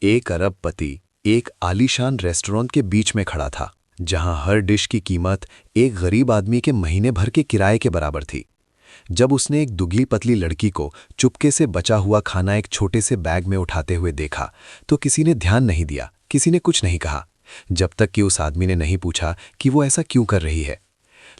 एक अरबपति एक आलीशान रेस्टोरेंट के बीच में खड़ा था, जहां हर डिश की कीमत एक गरीब आदमी के महीने भर के किराए के बराबर थी। जब उसने एक दुबली पतली लड़की को चुपके से बचा हुआ खाना एक छोटे से बैग में उठाते हुए देखा, तो किसी ने ध्यान नहीं दिया, किसी ने कुछ नहीं कहा, जब तक कि उस आदमी ने नहीं पूछा कि वो ऐसा क्यों कर रही है।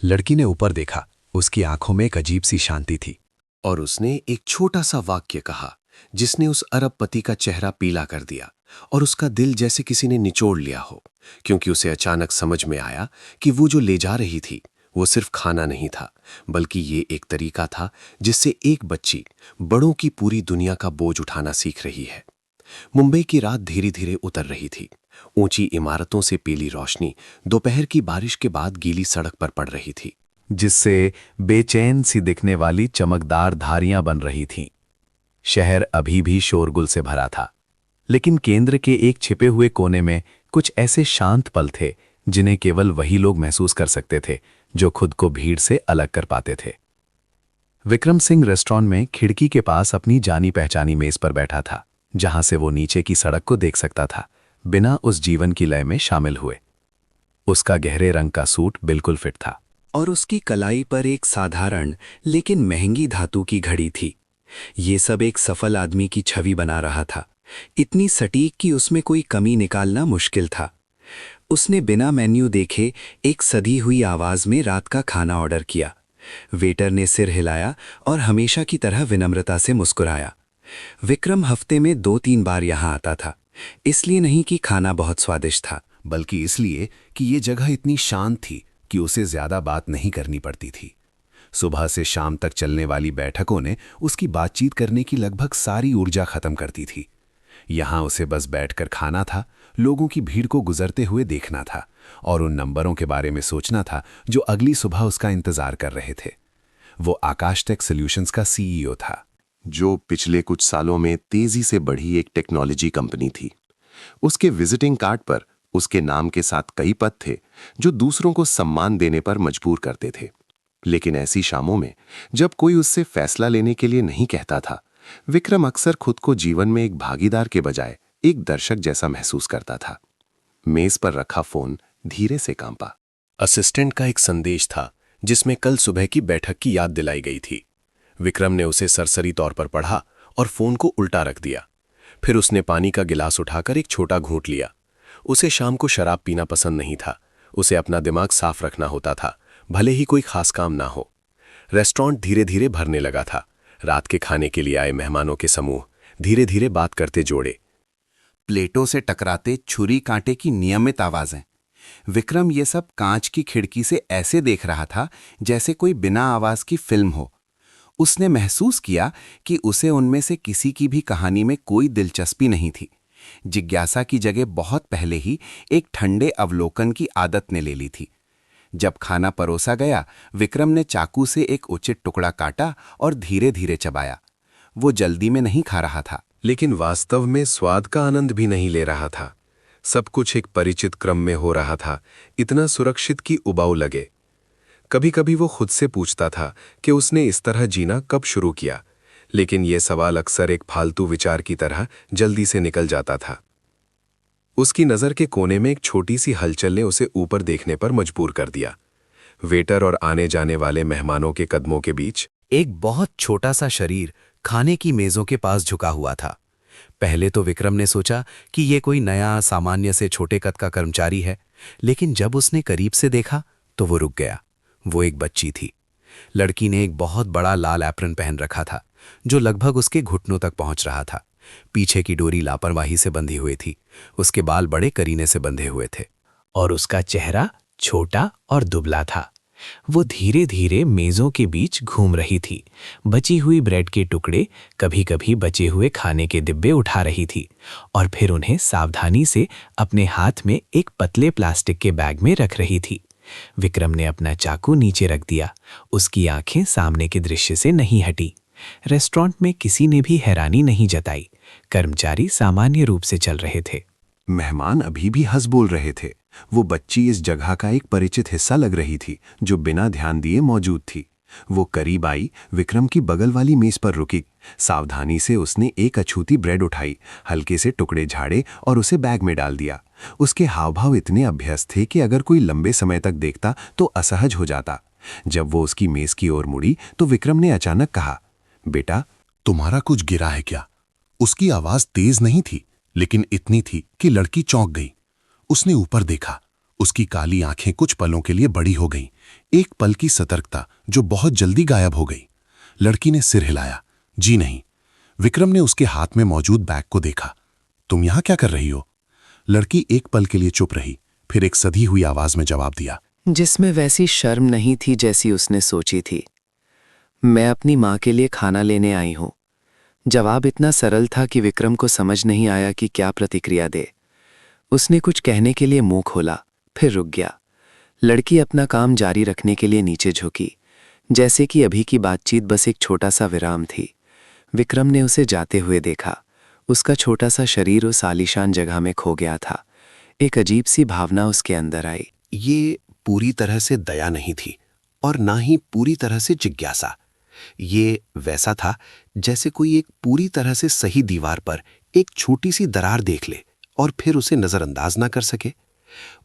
लड़की ने ऊपर देखा, उसकी आंखों में एक अजीब सी शांति थी। और उसने एक छोटा सा वाक्य कहा जिसने उस अरबपति का चेहरा पीला कर दिया और उसका दिल जैसे किसी ने निचोड़ लिया हो, क्योंकि उसे अचानक समझ में आया कि वो जो ले जा रही थी वो सिर्फ खाना नहीं था, बल्कि ये एक तरीका था जिससे एक बच्ची बड़ों की पूरी दुनिया का बोझ उठाना सीख रही है। मुंबई की रात धीरे धीरे उतर रही थी। ऊंची इमारतों से पीली रोशनी दोपहर की बारिश के बाद गीली सड़क पर पड़ रही थी, जिससे बेचैन सी दिखने वाली चमकदार धारियां बन रही थीं। शहर अभी भी शोरगुल से भरा था, लेकिन केंद्र के एक छिपे हुए कोने में कुछ ऐसे शांत पल थे जिन्हें केवल वही लोग महसूस कर सकते थे जो खुद को भीड़ से अलग कर पाते थे। विक्रम सिंह रेस्टोरेंट में खिड़की के पास अपनी जानी पहचानी मेज पर बैठा था, जहां से वो नीचे की सड़क को देख सकता था, बिना उस जीवन की लय में शामिल हुए। उसका गहरे रंग का सूट बिल्कुल फिट था और उसकी कलाई पर एक साधारण लेकिन महंगी धातु की घड़ी थी। ये सब एक सफल आदमी की छवि बना रहा था, इतनी सटीक कि उसमें कोई कमी निकालना मुश्किल था। उसने बिना मेन्यू देखे एक सधी हुई आवाज में रात का खाना ऑर्डर किया। वेटर ने सिर हिलाया और हमेशा की तरह विनम्रता से मुस्कुराया। विक्रम हफ्ते में 2-3 बार यहाँ आता था, इसलिए नहीं कि खाना बहुत स्वादिष्ट था, बल्कि इसलिए कि ये जगह इतनी शांत थी कि उसे ज्यादा बात नहीं करनी पड़ती थी। सुबह से शाम तक चलने वाली बैठकों ने उसकी बातचीत करने की लगभग सारी ऊर्जा खत्म कर दी थी। यहां उसे बस बैठकर खाना था, लोगों की भीड़ को गुजरते हुए देखना था और उन नंबरों के बारे में सोचना था जो अगली सुबह उसका इंतजार कर रहे थे। वो आकाश टेक सॉल्यूशंस का सीईओ था, जो पिछले कुछ सालों में तेजी से बढ़ी एक टेक्नोलॉजी कंपनी थी। उसके विजिटिंग कार्ड पर उसके नाम के साथ कई पद थे जो दूसरों को सम्मान देने पर मजबूर करते थे। लेकिन ऐसी शामों में जब कोई उससे फैसला लेने के लिए नहीं कहता था, विक्रम अक्सर खुद को जीवन में एक भागीदार के बजाय एक दर्शक जैसा महसूस करता था। मेज पर रखा फोन धीरे से कांपा। असिस्टेंट का एक संदेश था जिसमें कल सुबह की बैठक की याद दिलाई गई थी। विक्रम ने उसे सरसरी तौर पर पढ़ा और फोन को उल्टा रख दिया। फिर उसने पानी का गिलास उठाकर एक छोटा घूंट लिया। उसे शाम को शराब पीना पसंद नहीं था। उसे अपना दिमाग साफ रखना होता था, भले ही कोई खास काम ना हो। रेस्टोरेंट धीरे धीरे भरने लगा था। रात के खाने के लिए आए मेहमानों के समूह धीरे धीरे बात करते जोड़े। प्लेटों से टकराते छुरी कांटे की नियमित आवाजें। विक्रम ये सब कांच की खिड़की से ऐसे देख रहा था जैसे कोई बिना आवाज की फिल्म हो। उसने महसूस किया कि उसे उनमें से किसी की भी कहानी में कोई दिलचस्पी नहीं थी। जिज्ञासा की जगह बहुत पहले ही एक ठंडे अवलोकन की आदत ने ले ली थी। जब खाना परोसा गया, विक्रम ने चाकू से एक उचित टुकड़ा काटा और धीरे धीरे चबाया। वो जल्दी में नहीं खा रहा था, लेकिन वास्तव में स्वाद का आनंद भी नहीं ले रहा था। सब कुछ एक परिचित क्रम में हो रहा था, इतना सुरक्षित कि उबाऊ लगे। कभी कभी वो खुद से पूछता था कि उसने इस तरह जीना कब शुरू किया, लेकिन यह सवाल अक्सर एक फालतू विचार की तरह जल्दी से निकल जाता था। उसकी नज़र के कोने में एक छोटी सी हलचल ने उसे ऊपर देखने पर मजबूर कर दिया। वेटर और आने जाने वाले मेहमानों के कदमों के बीच एक बहुत छोटा सा शरीर खाने की मेजों के पास झुका हुआ था। पहले तो विक्रम ने सोचा कि ये कोई नया सामान्य से छोटे कद का कर्मचारी है, लेकिन जब उसने करीब से देखा तो वो रुक गया। वो एक बच्ची थी। लड़की ने एक बहुत बड़ा लाल एप्रन पहन रखा था जो लगभग उसके घुटनों तक पहुंच रहा था। पीछे की डोरी लापरवाही से बंधी हुई थी। उसके बाल बड़े करीने से बंधे हुए थे और उसका चेहरा छोटा और दुबला था। वो धीरे धीरे मेज़ों के बीच घूम रही थी। बची हुई ब्रेड के टुकड़े, कभी कभी बचे हुए खाने के डिब्बे उठा रही थी और फिर उन्हें सावधानी से अपने हाथ में एक पतले प्लास्टिक के बैग में रख रही थी। विक्रम ने अपना चाकू नीचे रख दिया। उसकी आंखें सामने के दृश्य से नहीं हटी। रेस्टोरेंट में किसी ने भी हैरानी नहीं जताई। कर्मचारी सामान्य रूप से चल रहे थे। मेहमान अभी भी हंस बोल रहे थे। वो बच्ची इस जगह का एक परिचित हिस्सा लग रही थी जो बिना ध्यान दिए मौजूद थी। वो करीब आई, विक्रम की बगल वाली मेज पर रुकी। सावधानी से उसने एक अछूती ब्रेड उठाई, हल्के से टुकड़े झाड़े और उसे बैग में डाल दिया। उसके हाव भाव इतने अभ्यस्त थे कि अगर कोई लंबे समय तक देखता तो असहज हो जाता। जब वो उसकी मेज की ओर मुड़ी तो विक्रम ने अचानक कहा, बेटा, तुम्हारा कुछ गिरा है क्या? उसकी आवाज तेज नहीं थी, लेकिन इतनी थी कि लड़की चौंक गई। उसने ऊपर देखा। उसकी काली आंखें कुछ पलों के लिए बड़ी हो गईं, एक पल की सतर्कता जो बहुत जल्दी गायब हो गई। लड़की ने सिर हिलाया, जी नहीं। विक्रम ने उसके हाथ में मौजूद बैग को देखा। तुम यहां क्या कर रही हो? लड़की एक पल के लिए चुप रही, फिर एक सधी हुई आवाज में जवाब दिया, जिसमें वैसी शर्म नहीं थी जैसी उसने सोची थी। मैं अपनी माँ के लिए खाना लेने आई हूं। जवाब इतना सरल था कि विक्रम को समझ नहीं आया कि क्या प्रतिक्रिया दे। उसने कुछ कहने के लिए मुंह खोला, फिर रुक गया। लड़की अपना काम जारी रखने के लिए नीचे झुकी, जैसे कि अभी की बातचीत बस एक छोटा सा विराम थी। विक्रम ने उसे जाते हुए देखा। उसका छोटा सा शरीर उस आलीशान जगह में खो गया था। एक अजीब सी भावना उसके अंदर आई। ये पूरी तरह से दया नहीं थी और ना ही पूरी तरह से जिज्ञासा। ये वैसा था जैसे कोई एक पूरी तरह से सही दीवार पर एक छोटी सी दरार देख ले और फिर उसे नजरअंदाज ना कर सके।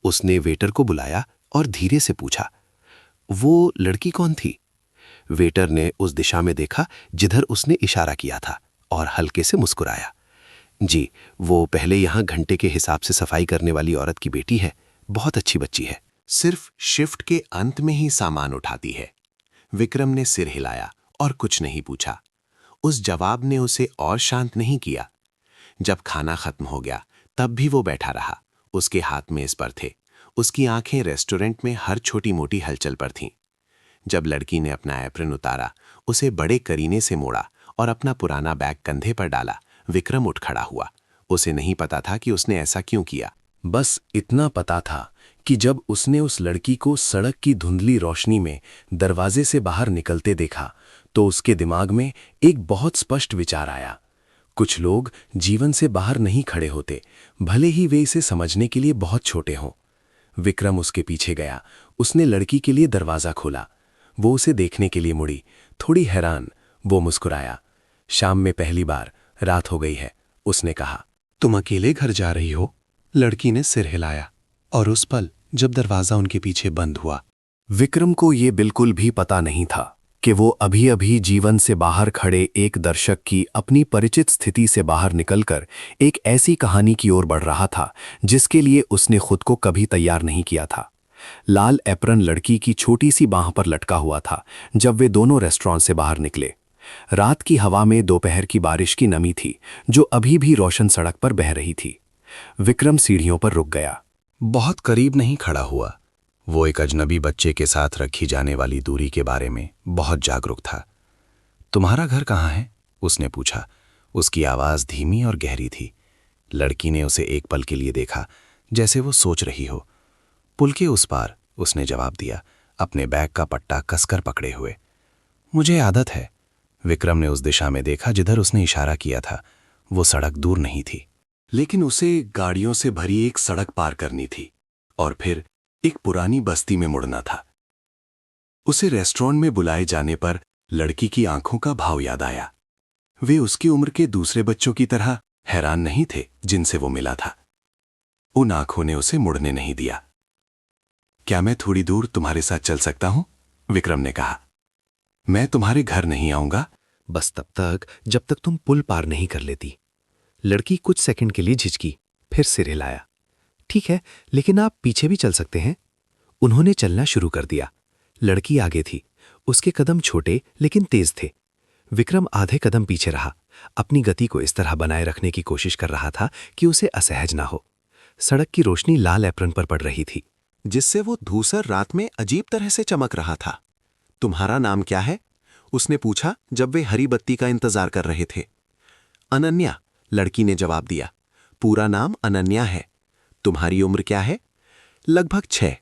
उसने वेटर को बुलाया और धीरे से पूछा, वो लड़की कौन थी? वेटर ने उस दिशा में देखा जिधर उसने इशारा किया था और हल्के से मुस्कुराया। जी, वो पहले यहां घंटे के हिसाब से सफाई करने वाली औरत की बेटी है। बहुत अच्छी बच्ची है, सिर्फ शिफ्ट के अंत में ही सामान उठाती है। विक्रम ने सिर हिलाया और कुछ नहीं पूछा। उस जवाब ने उसे और शांत नहीं किया। जब खाना खत्म हो गया तब भी वो बैठा रहा। उसके हाथ मेज पर थे। उसकी आंखें रेस्टोरेंट में हर छोटी मोटी हलचल पर थीं। जब लड़की ने अपना एप्रन उतारा, उसे बड़े करीने से मोड़ा और अपना पुराना बैग कंधे पर डाला, विक्रम उठ खड़ा हुआ। उसे नहीं पता था कि उसने ऐसा क्यों किया। बस इतना पता था कि जब उसने उस लड़की को सड़क की धुंधली रोशनी में दरवाजे से बाहर निकलते देखा तो उसके दिमाग में एक बहुत स्पष्ट विचार आया। कुछ लोग जीवन से बाहर नहीं खड़े होते, भले ही वे इसे समझने के लिए बहुत छोटे हों। विक्रम उसके पीछे गया। उसने लड़की के लिए दरवाजा खोला। वो उसे देखने के लिए मुड़ी, थोड़ी हैरान। वो मुस्कुराया। शाम में पहली बार, रात हो गई है, उसने कहा। तुम अकेले घर जा रही हो? लड़की ने सिर हिलाया और उस पल जब दरवाजा उनके पीछे बंद हुआ, विक्रम को ये बिल्कुल भी पता नहीं था कि वो अभी अभी जीवन से बाहर खड़े एक दर्शक की अपनी परिचित स्थिति से बाहर निकलकर एक ऐसी कहानी की ओर बढ़ रहा था जिसके लिए उसने खुद को कभी तैयार नहीं किया था। लाल एप्रन लड़की की छोटी सी बांह पर लटका हुआ था जब वे दोनों रेस्टोरेंट से बाहर निकले। रात की हवा में दोपहर की बारिश की नमी थी जो अभी भी रोशन सड़क पर बह रही थी। विक्रम सीढ़ियों पर रुक गया। बहुत करीब नहीं खड़ा हुआ। वो एक अजनबी बच्चे के साथ रखी जाने वाली दूरी के बारे में बहुत जागरूक था। तुम्हारा घर कहाँ है? उसने पूछा। उसकी आवाज धीमी और गहरी थी। लड़की ने उसे एक पल के लिए देखा, जैसे वो सोच रही हो। पुल के उस पार, उसने जवाब दिया, अपने बैग का पट्टा कसकर पकड़े हुए। मुझे आदत है। विक्रम ने उस दिशा में देखा जिधर उसने इशारा किया था। वो सड़क दूर नहीं थी, लेकिन उसे गाड़ियों से भरी एक सड़क पार करनी थी और फिर एक पुरानी बस्ती में मुड़ना था। उसे रेस्टोरेंट में बुलाए जाने पर लड़की की आंखों का भाव याद आया। वे उसकी उम्र के दूसरे बच्चों की तरह हैरान नहीं थे जिनसे वो मिला था। उन आंखों ने उसे मुड़ने नहीं दिया। क्या मैं थोड़ी दूर तुम्हारे साथ चल सकता हूं? विक्रम ने कहा। मैं तुम्हारे घर नहीं आऊंगा, बस तब तक जब तक तुम पुल पार नहीं कर लेती। लड़की कुछ सेकंड के लिए झिझकी, फिर सिर हिलाया। ठीक है, लेकिन आप पीछे भी चल सकते हैं। उन्होंने चलना शुरू कर दिया। लड़की आगे थी। उसके कदम छोटे लेकिन तेज थे। विक्रम आधे कदम पीछे रहा, अपनी गति को इस तरह बनाए रखने की कोशिश कर रहा था कि उसे असहज ना हो। सड़क की रोशनी लाल एप्रन पर पड़ रही थी, जिससे वो धूसर रात में अजीब तरह से चमक रहा था। तुम्हारा नाम क्या है? उसने पूछा जब वे हरी बत्ती का इंतजार कर रहे थे। अनन्या, लड़की ने जवाब दिया। पूरा नाम अनन्या है। तुम्हारी उम्र क्या है? लगभग 6।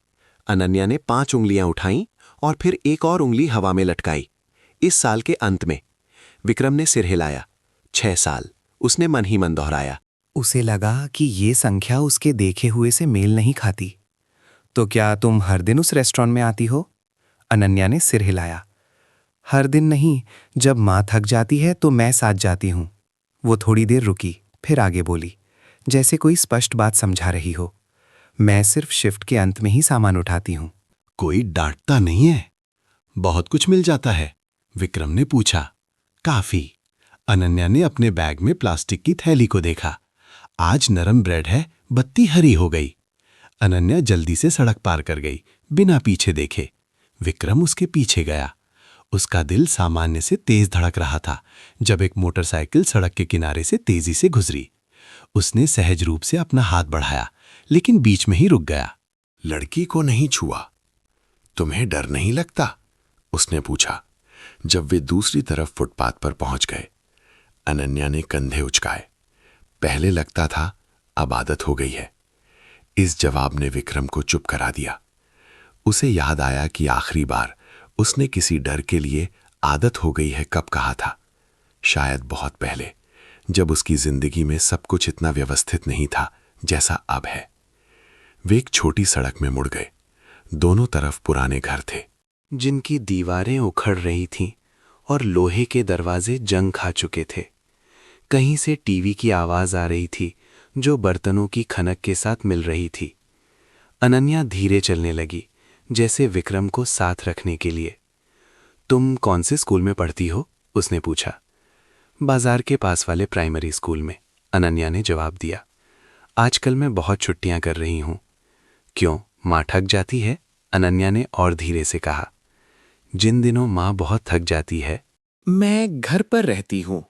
अनन्या ने 5 उंगलियां उठाईं और फिर एक और उंगली हवा में लटकाई। इस साल के अंत में। विक्रम ने सिर हिलाया। 6 साल, उसने मन ही मन दोहराया। उसे लगा कि ये संख्या उसके देखे हुए से मेल नहीं खाती। तो क्या तुम हर दिन उस रेस्टोरेंट में आती हो? अनन्या ने सिर हिलाया। हर दिन नहीं, जब माँ थक जाती है तो मैं साथ जाती हूँ। वो थोड़ी देर रुकी, फिर आगे बोली, जैसे कोई स्पष्ट बात समझा रही हो। मैं सिर्फ शिफ्ट के अंत में ही सामान उठाती हूँ। कोई डांटता नहीं है? बहुत कुछ मिल जाता है, विक्रम ने पूछा। काफी। अनन्या ने अपने बैग में प्लास्टिक की थैली को देखा। आज नरम ब्रेड है, बत्ती हरी हो गई। अनन्या जल्दी से सड़क पार कर गई, बिना पीछे देखे। विक्रम उसके पीछे गया। उसका दिल सामान्य से तेज धड़क रहा था जब एक मोटरसाइकिल सड़क के किनारे से तेजी से गुजरी। उसने सहज रूप से अपना हाथ बढ़ाया, लेकिन बीच में ही रुक गया। लड़की को नहीं छुआ। तुम्हें डर नहीं लगता? उसने पूछा जब वे दूसरी तरफ फुटपाथ पर पहुंच गए। अनन्या ने कंधे उचकाए। पहले लगता था, अब आदत हो गई है। इस जवाब ने विक्रम को चुप करा दिया। उसे याद आया कि आखिरी बार उसने किसी डर के लिए आदत हो गई है कब कहा था। शायद बहुत पहले, जब उसकी जिंदगी में सब कुछ इतना व्यवस्थित नहीं था जैसा अब है। वे एक छोटी सड़क में मुड़ गए। दोनों तरफ पुराने घर थे, जिनकी दीवारें उखड़ रही थीं और लोहे के दरवाजे जंग खा चुके थे। कहीं से टीवी की आवाज आ रही थी जो बर्तनों की खनक के साथ मिल रही थी। अनन्या धीरे चलने लगी, जैसे विक्रम को साथ रखने के लिए। तुम कौन से स्कूल में पढ़ती हो? उसने पूछा। बाजार के पास वाले प्राइमरी स्कूल में, अनन्या ने जवाब दिया। आजकल मैं बहुत छुट्टियां कर रही हूं। क्यों, माँ थक जाती है? अनन्या ने और धीरे से कहा। जिन दिनों माँ बहुत थक जाती है। मैं घर पर रहती हूँ।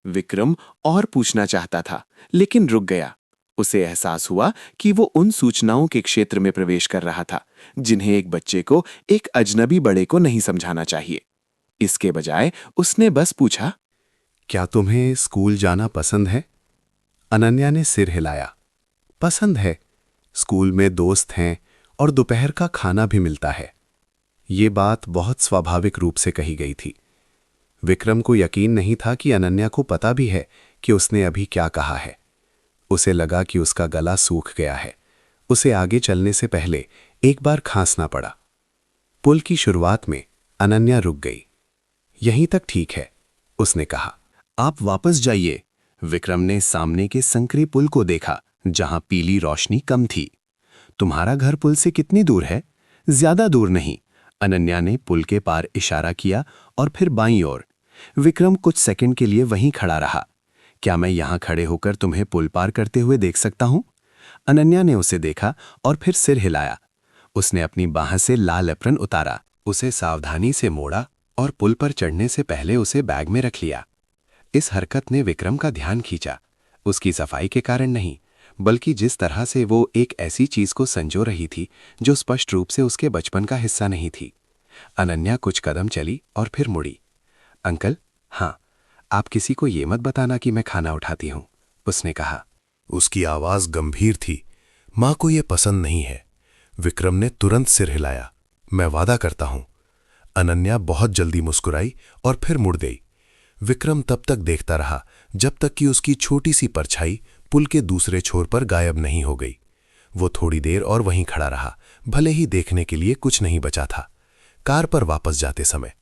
विक्रम और पूछना चाहता था, लेकिन रुक गया। उसे एहसास हुआ कि वो उन सूचनाओं के क्षेत्र में प्रवेश कर रहा था जिन्हें एक बच्चे को एक अजनबी बड़े को नहीं समझाना चाहिए। इसके बजाय उसने बस पूछा, क्या तुम्हें स्कूल जाना पसंद है? अनन्या ने सिर हिलाया। पसंद है। स्कूल में दोस्त हैं और दोपहर का खाना भी मिलता है। ये बात बहुत स्वाभाविक रूप से कही गई थी। विक्रम को यकीन नहीं था कि अनन्या को पता भी है कि उसने अभी क्या कहा है। उसे लगा कि उसका गला सूख गया है। उसे आगे चलने से पहले एक बार खांसना पड़ा। पुल की शुरुआत में अनन्या रुक गई। यहीं तक ठीक है, उसने कहा। आप वापस जाइए। विक्रम ने सामने के संकरी पुल को देखा, जहां पीली रोशनी कम थी। तुम्हारा घर पुल से कितनी दूर है? ज्यादा दूर नहीं। अनन्या ने पुल के पार इशारा किया और फिर बाईं ओर। विक्रम कुछ सेकंड के लिए वहीं खड़ा रहा। क्या मैं यहां खड़े होकर तुम्हें पुल पार करते हुए देख सकता हूं? अनन्या ने उसे देखा और फिर सिर हिलाया। उसने अपनी बाह से लाल एप्रन उतारा, उसे सावधानी से मोड़ा और पुल पर चढ़ने से पहले उसे बैग में रख लिया। इस हरकत ने विक्रम का ध्यान खींचा, उसकी सफाई के कारण नहीं, बल्कि जिस तरह से वो एक ऐसी चीज को संजो रही थी जो स्पष्ट रूप से उसके बचपन का हिस्सा नहीं थी। अनन्या कुछ कदम चली और फिर मुड़ी। अंकल, हाँ, आप किसी को ये मत बताना कि मैं खाना उठाती हूं, उसने कहा। उसकी आवाज गंभीर थी। मां को यह पसंद नहीं है। विक्रम ने तुरंत सिर हिलाया। मैं वादा करता हूं। अनन्या बहुत जल्दी मुस्कुराई और फिर मुड़ गई। विक्रम तब तक देखता रहा जब तक कि उसकी छोटी सी परछाई पुल के दूसरे छोर पर गायब नहीं हो गई। वो थोड़ी देर और वहीं खड़ा रहा, भले ही देखने के लिए कुछ नहीं बचा था। कार पर वापस जाते समय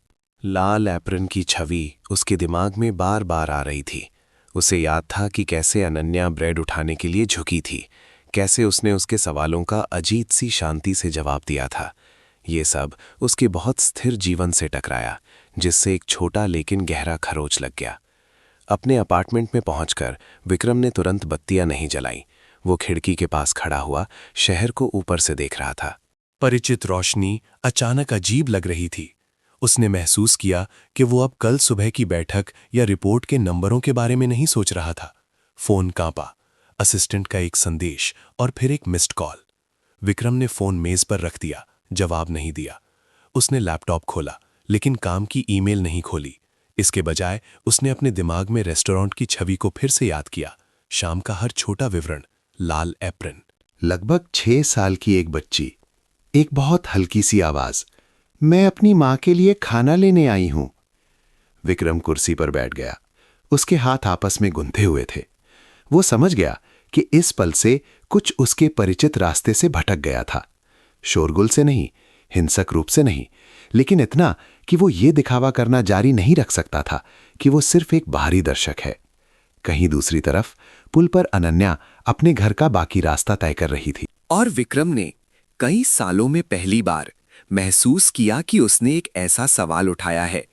लाल एप्रन की छवि उसके दिमाग में बार बार आ रही थी। उसे याद था कि कैसे अनन्या ब्रेड उठाने के लिए झुकी थी, कैसे उसने उसके सवालों का अजीब सी शांति से जवाब दिया था। ये सब उसके बहुत स्थिर जीवन से टकराया, जिससे एक छोटा लेकिन गहरा खरोच लग गया। अपने अपार्टमेंट में पहुंचकर विक्रम ने तुरंत बत्तियां नहीं जलाई। वो खिड़की के पास खड़ा हुआ शहर को ऊपर से देख रहा था। परिचित रोशनी अचानक अजीब लग रही थी। उसने महसूस किया कि वो अब कल सुबह की बैठक या रिपोर्ट के नंबरों के बारे में नहीं सोच रहा था। फोन कांपा। असिस्टेंट का एक संदेश और फिर एक मिस्ड कॉल। विक्रम ने फोन मेज पर रख दिया, जवाब नहीं दिया। उसने लैपटॉप खोला, लेकिन काम की ईमेल नहीं खोली। इसके बजाय उसने अपने दिमाग में रेस्टोरेंट की छवि को फिर से याद किया। शाम का हर छोटा विवरण, लाल एप्रन, लगभग 6 साल की एक बच्ची, एक बहुत हल्की सी आवाज, मैं अपनी मां के लिए खाना लेने आई हूं। विक्रम कुर्सी पर बैठ गया। उसके हाथ आपस में गुंथे हुए थे। वो समझ गया कि इस पल से कुछ उसके परिचित रास्ते से भटक गया था। शोरगुल से नहीं, हिंसक रूप से नहीं, लेकिन इतना कि वो ये दिखावा करना जारी नहीं रख सकता था कि वो सिर्फ एक बाहरी दर्शक है। कहीं दूसरी तरफ पुल पर अनन्या अपने घर का बाकी रास्ता तय कर रही थी। और विक्रम ने कई सालों में पहली बार महसूस किया कि उसने एक ऐसा सवाल उठाया है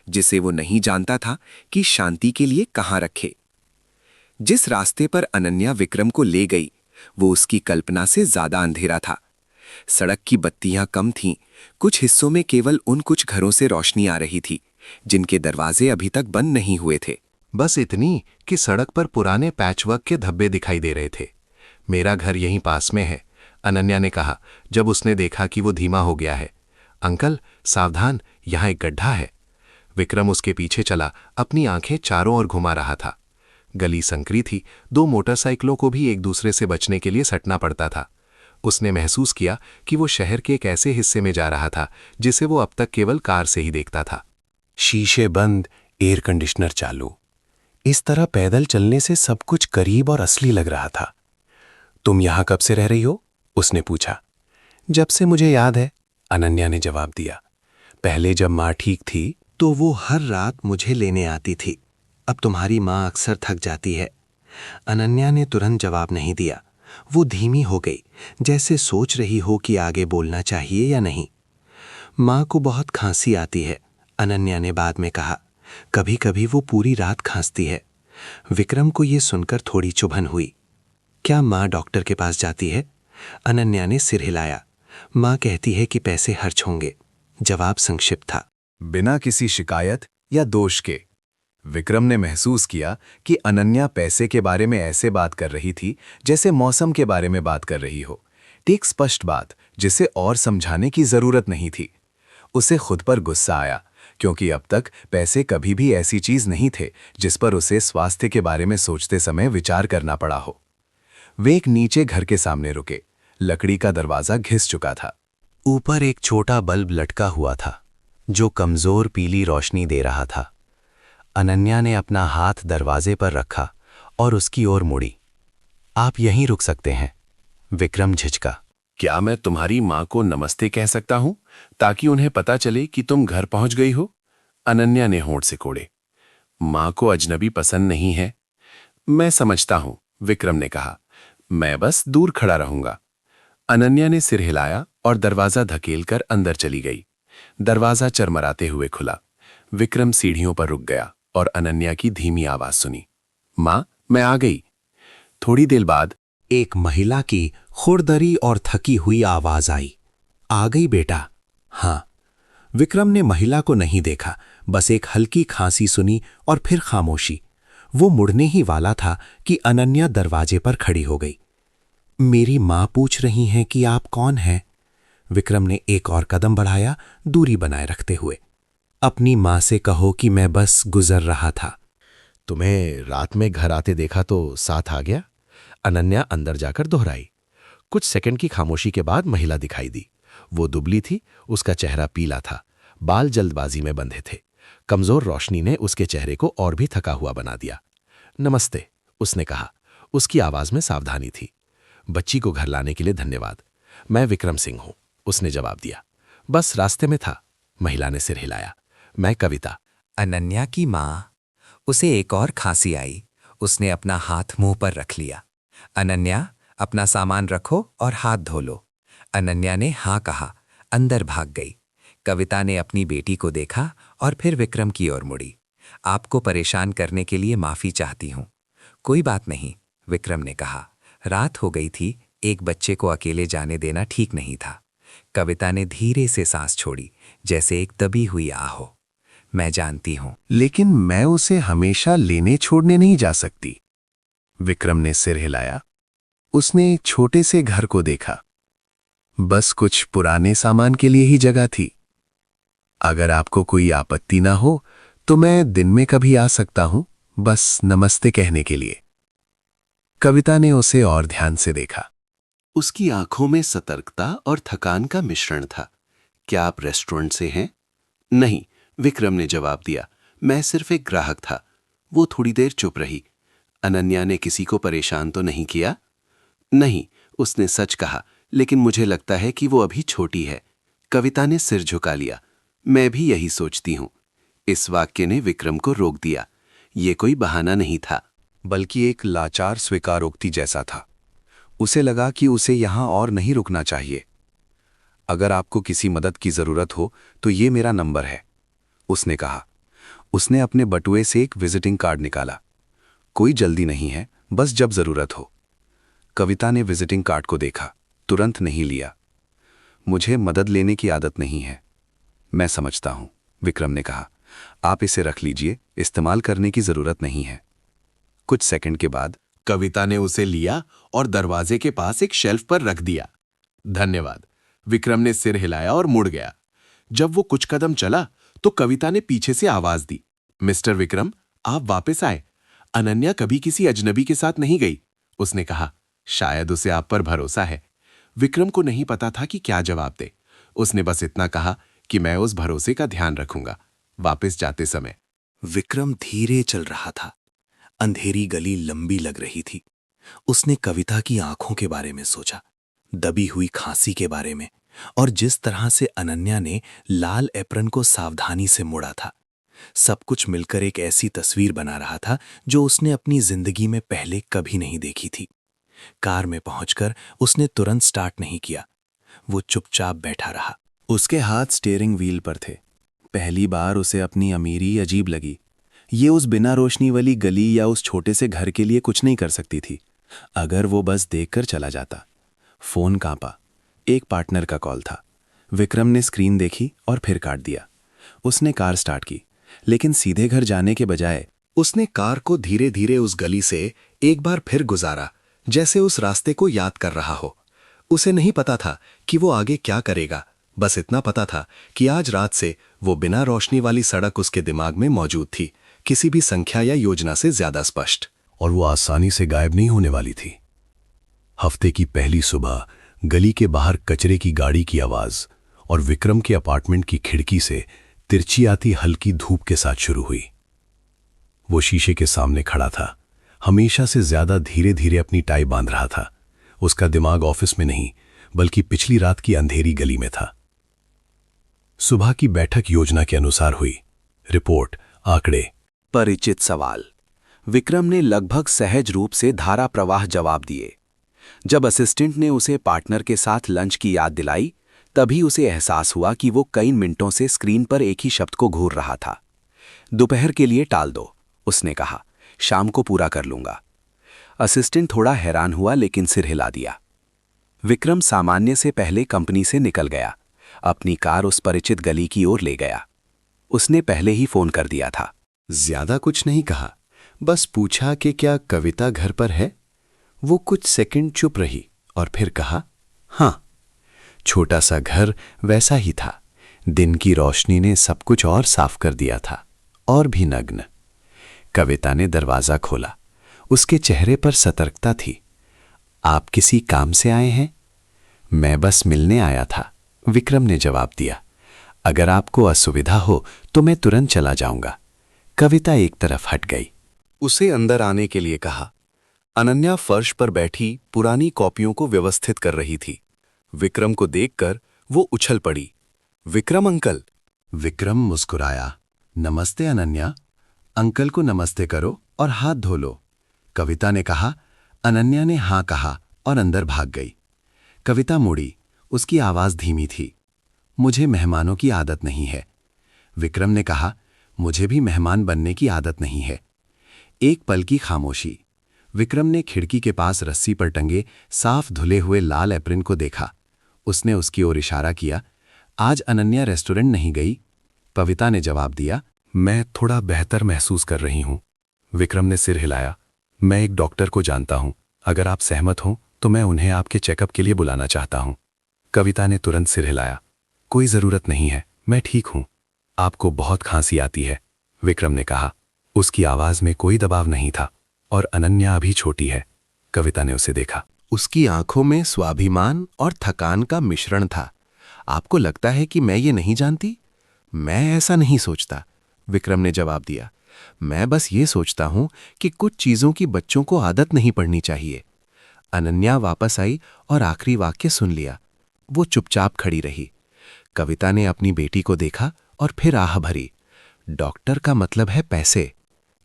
जिसे वो नहीं जानता था कि शांति के लिए कहाँ रखे। जिस रास्ते पर अनन्या विक्रम को ले गई वो उसकी कल्पना से ज्यादा अंधेरा था। सड़क की बत्तियां कम थीं, कुछ हिस्सों में केवल उन कुछ घरों से रोशनी आ रही थी जिनके दरवाजे अभी तक बंद नहीं हुए थे। बस इतनी कि सड़क पर पुराने पैचवर्क के धब्बे दिखाई दे रहे थे। मेरा घर यहीं पास में है, अनन्या ने कहा जब उसने देखा कि वो धीमा हो गया है। अंकल सावधान, यहाँ एक गड्ढा है। विक्रम उसके पीछे चला, अपनी आंखें चारों ओर घुमा रहा था। गली संकरी थी, 2 मोटरसाइकिलों को भी एक दूसरे से बचने के लिए सटना पड़ता था। उसने महसूस किया कि वो शहर के एक ऐसे हिस्से में जा रहा था जिसे वो अब तक केवल कार से ही देखता था। शीशे बंद, एयर कंडीशनर चालू। इस तरह पैदल चलने से सब कुछ करीब और असली लग रहा था। तुम यहां कब से रह रही हो? उसने पूछा। जब से मुझे याद है, अनन्या ने जवाब दिया। पहले जब माँ ठीक थी तो वो हर रात मुझे लेने आती थी। अब तुम्हारी माँ अक्सर थक जाती है। अनन्या ने तुरंत जवाब नहीं दिया। वो धीमी हो गई, जैसे सोच रही हो कि आगे बोलना चाहिए या नहीं। माँ को बहुत खांसी आती है, अनन्या ने बाद में कहा। कभी कभी वो पूरी रात खांसती है। विक्रम को ये सुनकर थोड़ी चुभन हुई। क्या माँ डॉक्टर के पास जाती है? अनन्या ने सिर हिलाया। माँ कहती है कि पैसे खर्च होंगे। जवाब संक्षिप्त था। बिना किसी शिकायत या दोष के विक्रम ने महसूस किया कि अनन्या पैसे के बारे में ऐसे बात कर रही थी जैसे मौसम के बारे में बात कर रही हो। एक स्पष्ट बात जिसे और समझाने की जरूरत नहीं थी। उसे खुद पर गुस्सा आया क्योंकि अब तक पैसे कभी भी ऐसी चीज नहीं थे जिस पर उसे स्वास्थ्य के बारे में सोचते समय विचार करना पड़ा हो। वे एक नीचे घर के सामने रुके। लकड़ी का दरवाजा घिस चुका था। ऊपर एक छोटा बल्ब लटका हुआ था जो कमजोर पीली रोशनी दे रहा था। अनन्या ने अपना हाथ दरवाजे पर रखा और उसकी ओर मुड़ी। आप यहीं रुक सकते हैं। विक्रम झिझका। क्या मैं तुम्हारी माँ को नमस्ते कह सकता हूं ताकि उन्हें पता चले कि तुम घर पहुंच गई हो? अनन्या ने होंठ से कोड़े। माँ को अजनबी पसंद नहीं है। मैं समझता हूं, विक्रम ने कहा। मैं बस दूर खड़ा रहूंगा। अनन्या ने सिर हिलाया और दरवाजा धकेलकर अंदर चली गई। दरवाजा चरमराते हुए खुला। विक्रम सीढ़ियों पर रुक गया और अनन्या की धीमी आवाज सुनी। माँ, मैं आ गई। थोड़ी देर बाद एक महिला की खुरदरी और थकी हुई आवाज आई। आ गई बेटा? हाँ। विक्रम ने महिला को नहीं देखा, बस एक हल्की खांसी सुनी और फिर खामोशी। वो मुड़ने ही वाला था कि अनन्या दरवाजे पर खड़ी हो गई। मेरी माँ पूछ रही हैं कि आप कौन हैं? विक्रम ने एक और कदम बढ़ाया, दूरी बनाए रखते हुए। अपनी माँ से कहो कि मैं बस गुजर रहा था। तुम्हें रात में घर आते देखा तो साथ आ गया? अनन्या अंदर जाकर दोहराई। कुछ सेकंड की खामोशी के बाद महिला दिखाई दी। वो दुबली थी, उसका चेहरा पीला था, बाल जल्दबाजी में बंधे थे। कमजोर रोशनी ने उसके चेहरे को और भी थका हुआ बना दिया। नमस्ते, उसने कहा। उसकी आवाज में सावधानी थी। बच्ची को घर लाने के लिए धन्यवाद। मैं विक्रम सिंह हूं, उसने जवाब दिया। बस रास्ते में था। महिला ने सिर हिलाया। मैं कविता। अनन्या की माँ। उसे एक और खांसी आई। उसने अपना हाथ मुंह पर रख लिया। अनन्या, अपना सामान रखो और हाथ धो लो। अनन्या ने हाँ कहा, अंदर भाग गई। कविता ने अपनी बेटी को देखा और फिर विक्रम की ओर मुड़ी। आपको परेशान करने के लिए माफी चाहती हूँ। कोई बात नहीं, विक्रम ने कहा। रात हो गई थी, एक बच्चे को अकेले जाने देना ठीक नहीं था। कविता ने धीरे से सांस छोड़ी, जैसे एक दबी हुई आह हो। मैं जानती हूं, लेकिन मैं उसे हमेशा लेने छोड़ने नहीं जा सकती। विक्रम ने सिर हिलाया। उसने एक छोटे से घर को देखा। बस कुछ पुराने सामान के लिए ही जगह थी। अगर आपको कोई आपत्ति ना हो तो मैं दिन में कभी आ सकता हूं, बस नमस्ते कहने के लिए। कविता ने उसे और ध्यान से देखा। उसकी आंखों में सतर्कता और थकान का मिश्रण था। क्या आप रेस्टोरेंट से हैं? नहीं, विक्रम ने जवाब दिया। मैं सिर्फ एक ग्राहक था। वो थोड़ी देर चुप रही। अनन्या ने किसी को परेशान तो नहीं किया? नहीं, उसने सच कहा, लेकिन मुझे लगता है कि वो अभी छोटी है। कविता ने सिर झुका लिया। मैं भी यही सोचती हूं। इस वाक्य ने विक्रम को रोक दिया। ये कोई बहाना नहीं था, बल्कि एक लाचार स्वीकारोक्ति जैसा था। उसे लगा कि उसे यहां और नहीं रुकना चाहिए। अगर आपको किसी मदद की जरूरत हो तो ये मेरा नंबर है, उसने कहा। उसने अपने बटुए से एक विजिटिंग कार्ड निकाला। कोई जल्दी नहीं है, बस जब जरूरत हो। कविता ने विजिटिंग कार्ड को देखा, तुरंत नहीं लिया। मुझे मदद लेने की आदत नहीं है। मैं समझता हूं, विक्रम ने कहा। आप इसे रख लीजिए, इस्तेमाल करने की जरूरत नहीं है। कुछ सेकंड के बाद कविता ने उसे लिया और दरवाजे के पास एक शेल्फ पर रख दिया। धन्यवाद, विक्रम ने सिर हिलाया और मुड़ गया। जब वो कुछ कदम चला तो कविता ने पीछे से आवाज दी, मिस्टर विक्रम, आप वापस आए। अनन्या कभी किसी अजनबी के साथ नहीं गई, उसने कहा। शायद उसे आप पर भरोसा है। विक्रम को नहीं पता था कि क्या जवाब दे। उसने बस इतना कहा कि मैं उस भरोसे का ध्यान रखूंगा। वापस जाते समय विक्रम धीरे चल रहा था। अंधेरी गली लंबी लग रही थी। उसने कविता की आंखों के बारे में सोचा, दबी हुई खांसी के बारे में, और जिस तरह से अनन्या ने लाल एप्रन को सावधानी से मोड़ा था। सब कुछ मिलकर एक ऐसी तस्वीर बना रहा था जो उसने अपनी जिंदगी में पहले कभी नहीं देखी थी। कार में पहुंचकर उसने तुरंत स्टार्ट नहीं किया। वो चुपचाप बैठा रहा। उसके हाथ स्टीयरिंग व्हील पर थे। पहली बार उसे अपनी अमीरी अजीब लगी। ये उस बिना रोशनी वाली गली या उस छोटे से घर के लिए कुछ नहीं कर सकती थी, अगर वो बस देखकर चला जाता। फोन कांपा। एक पार्टनर का कॉल था। विक्रम ने स्क्रीन देखी और फिर काट दिया। उसने कार स्टार्ट की, लेकिन सीधे घर जाने के बजाय उसने कार को धीरे धीरे उस गली से एक बार फिर गुजारा, जैसे उस रास्ते को याद कर रहा हो। उसे नहीं पता था कि वो आगे क्या करेगा, बस इतना पता था कि आज रात से वो बिना रोशनी वाली सड़क उसके दिमाग में मौजूद थी, किसी भी संख्या या योजना से ज्यादा स्पष्ट। और वो आसानी से गायब नहीं होने वाली थी। हफ्ते की पहली सुबह गली के बाहर कचरे की गाड़ी की आवाज और विक्रम के अपार्टमेंट की खिड़की से तिरछी आती हल्की धूप के साथ शुरू हुई। वो शीशे के सामने खड़ा था, हमेशा से ज्यादा धीरे धीरे अपनी टाई बांध रहा था। उसका दिमाग ऑफिस में नहीं, बल्कि पिछली रात की अंधेरी गली में था। सुबह की बैठक योजना के अनुसार हुई। रिपोर्ट, आंकड़े। परिचित सवाल। विक्रम ने लगभग सहज रूप से धारा प्रवाह जवाब दिए। जब असिस्टेंट ने उसे पार्टनर के साथ लंच की याद दिलाई, तभी उसे एहसास हुआ कि वो कई मिनटों से स्क्रीन पर एक ही शब्द को घूर रहा था। दोपहर के लिए टाल दो, उसने कहा। शाम को पूरा कर लूंगा। असिस्टेंट थोड़ा हैरान हुआ, लेकिन सिर हिला दिया। विक्रम सामान्य से पहले कंपनी से निकल गया। अपनी कार उस परिचित गली की ओर ले गया। उसने पहले ही फोन कर दिया था। ज्यादा कुछ नहीं कहा, बस पूछा कि क्या कविता घर पर है। वो कुछ सेकंड चुप रही और फिर कहा, हाँ। छोटा सा घर वैसा ही था। दिन की रोशनी ने सब कुछ और साफ कर दिया था, और भी नग्न। कविता ने दरवाजा खोला। उसके चेहरे पर सतर्कता थी। आप किसी काम से आए हैं? मैं बस मिलने आया था, विक्रम ने जवाब दिया। अगर आपको असुविधा हो तो मैं तुरंत चला जाऊंगा। कविता एक तरफ हट गई। उसे अंदर आने के लिए कहा। अनन्या फर्श पर बैठी पुरानी कॉपियों को व्यवस्थित कर रही थी। विक्रम को देखकर वो उछल पड़ी। विक्रम अंकल। विक्रम मुस्कुराया। नमस्ते अनन्या। अंकल को नमस्ते करो और हाथ धो लो, कविता ने कहा। अनन्या ने हां कहा और अंदर भाग गई। कविता मुड़ी। उसकी आवाज धीमी थी। मुझे मेहमानों की आदत नहीं है। विक्रम ने कहा, मुझे भी मेहमान बनने की आदत नहीं है। एक पल की खामोशी। विक्रम ने खिड़की के पास रस्सी पर टंगे साफ धुले हुए लाल एप्रिन को देखा। उसने उसकी ओर इशारा किया। आज अनन्या रेस्टोरेंट नहीं गई? कविता ने जवाब दिया। मैं थोड़ा बेहतर महसूस कर रही हूं। विक्रम ने सिर हिलाया। मैं एक डॉक्टर को जानता हूं। अगर आप सहमत हों तो मैं उन्हें आपके चेकअप के लिए बुलाना चाहता हूं। कविता ने तुरंत सिर हिलाया। कोई जरूरत नहीं है, मैं ठीक हूं। आपको बहुत खांसी आती है, विक्रम ने कहा। उसकी आवाज में कोई दबाव नहीं था। और अनन्या अभी छोटी है। कविता ने उसे देखा। उसकी आंखों में स्वाभिमान और थकान का मिश्रण था। आपको लगता है कि मैं ये नहीं जानती? मैं ऐसा नहीं सोचता, विक्रम ने जवाब दिया। मैं बस ये सोचता हूं कि कुछ चीजों की बच्चों को आदत नहीं पड़नी चाहिए। अनन्या वापस आई और आखिरी वाक्य सुन लिया। वो चुपचाप खड़ी रही। कविता ने अपनी बेटी को देखा और फिर आह भरी। डॉक्टर का मतलब है पैसे।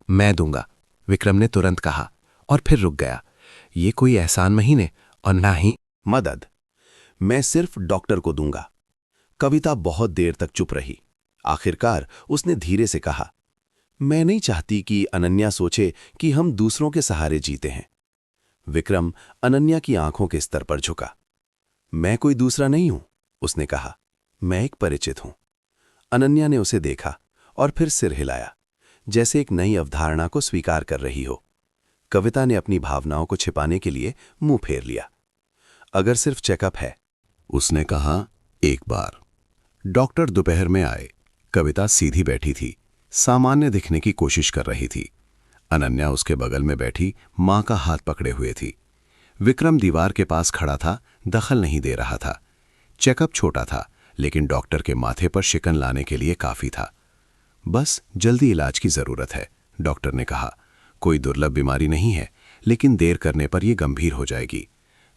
मैं दूंगा, विक्रम ने तुरंत कहा और फिर रुक गया। ये कोई एहसान महीने और ना ही मदद। मैं सिर्फ डॉक्टर को दूंगा। कविता बहुत देर तक चुप रही। आखिरकार उसने धीरे से कहा, मैं नहीं चाहती कि अनन्या सोचे कि हम दूसरों के सहारे जीते हैं। विक्रम अनन्या की आंखों के स्तर पर झुका। मैं कोई दूसरा नहीं हूं, उसने कहा। मैं एक परिचित हूं। अनन्या ने उसे देखा और फिर सिर हिलाया, जैसे एक नई अवधारणा को स्वीकार कर रही हो। कविता ने अपनी भावनाओं को छिपाने के लिए मुंह फेर लिया। अगर सिर्फ चेकअप है, उसने कहा, एक बार। डॉक्टर दोपहर में आए। कविता सीधी बैठी थी, सामान्य दिखने की कोशिश कर रही थी। अनन्या उसके बगल में बैठी मां का हाथ पकड़े हुए थी। विक्रम दीवार के पास खड़ा था, दखल नहीं दे रहा था। चेकअप छोटा था, लेकिन डॉक्टर के माथे पर शिकन लाने के लिए काफी था। बस जल्दी इलाज की जरूरत है, डॉक्टर ने कहा। कोई दुर्लभ बीमारी नहीं है, लेकिन देर करने पर यह गंभीर हो जाएगी।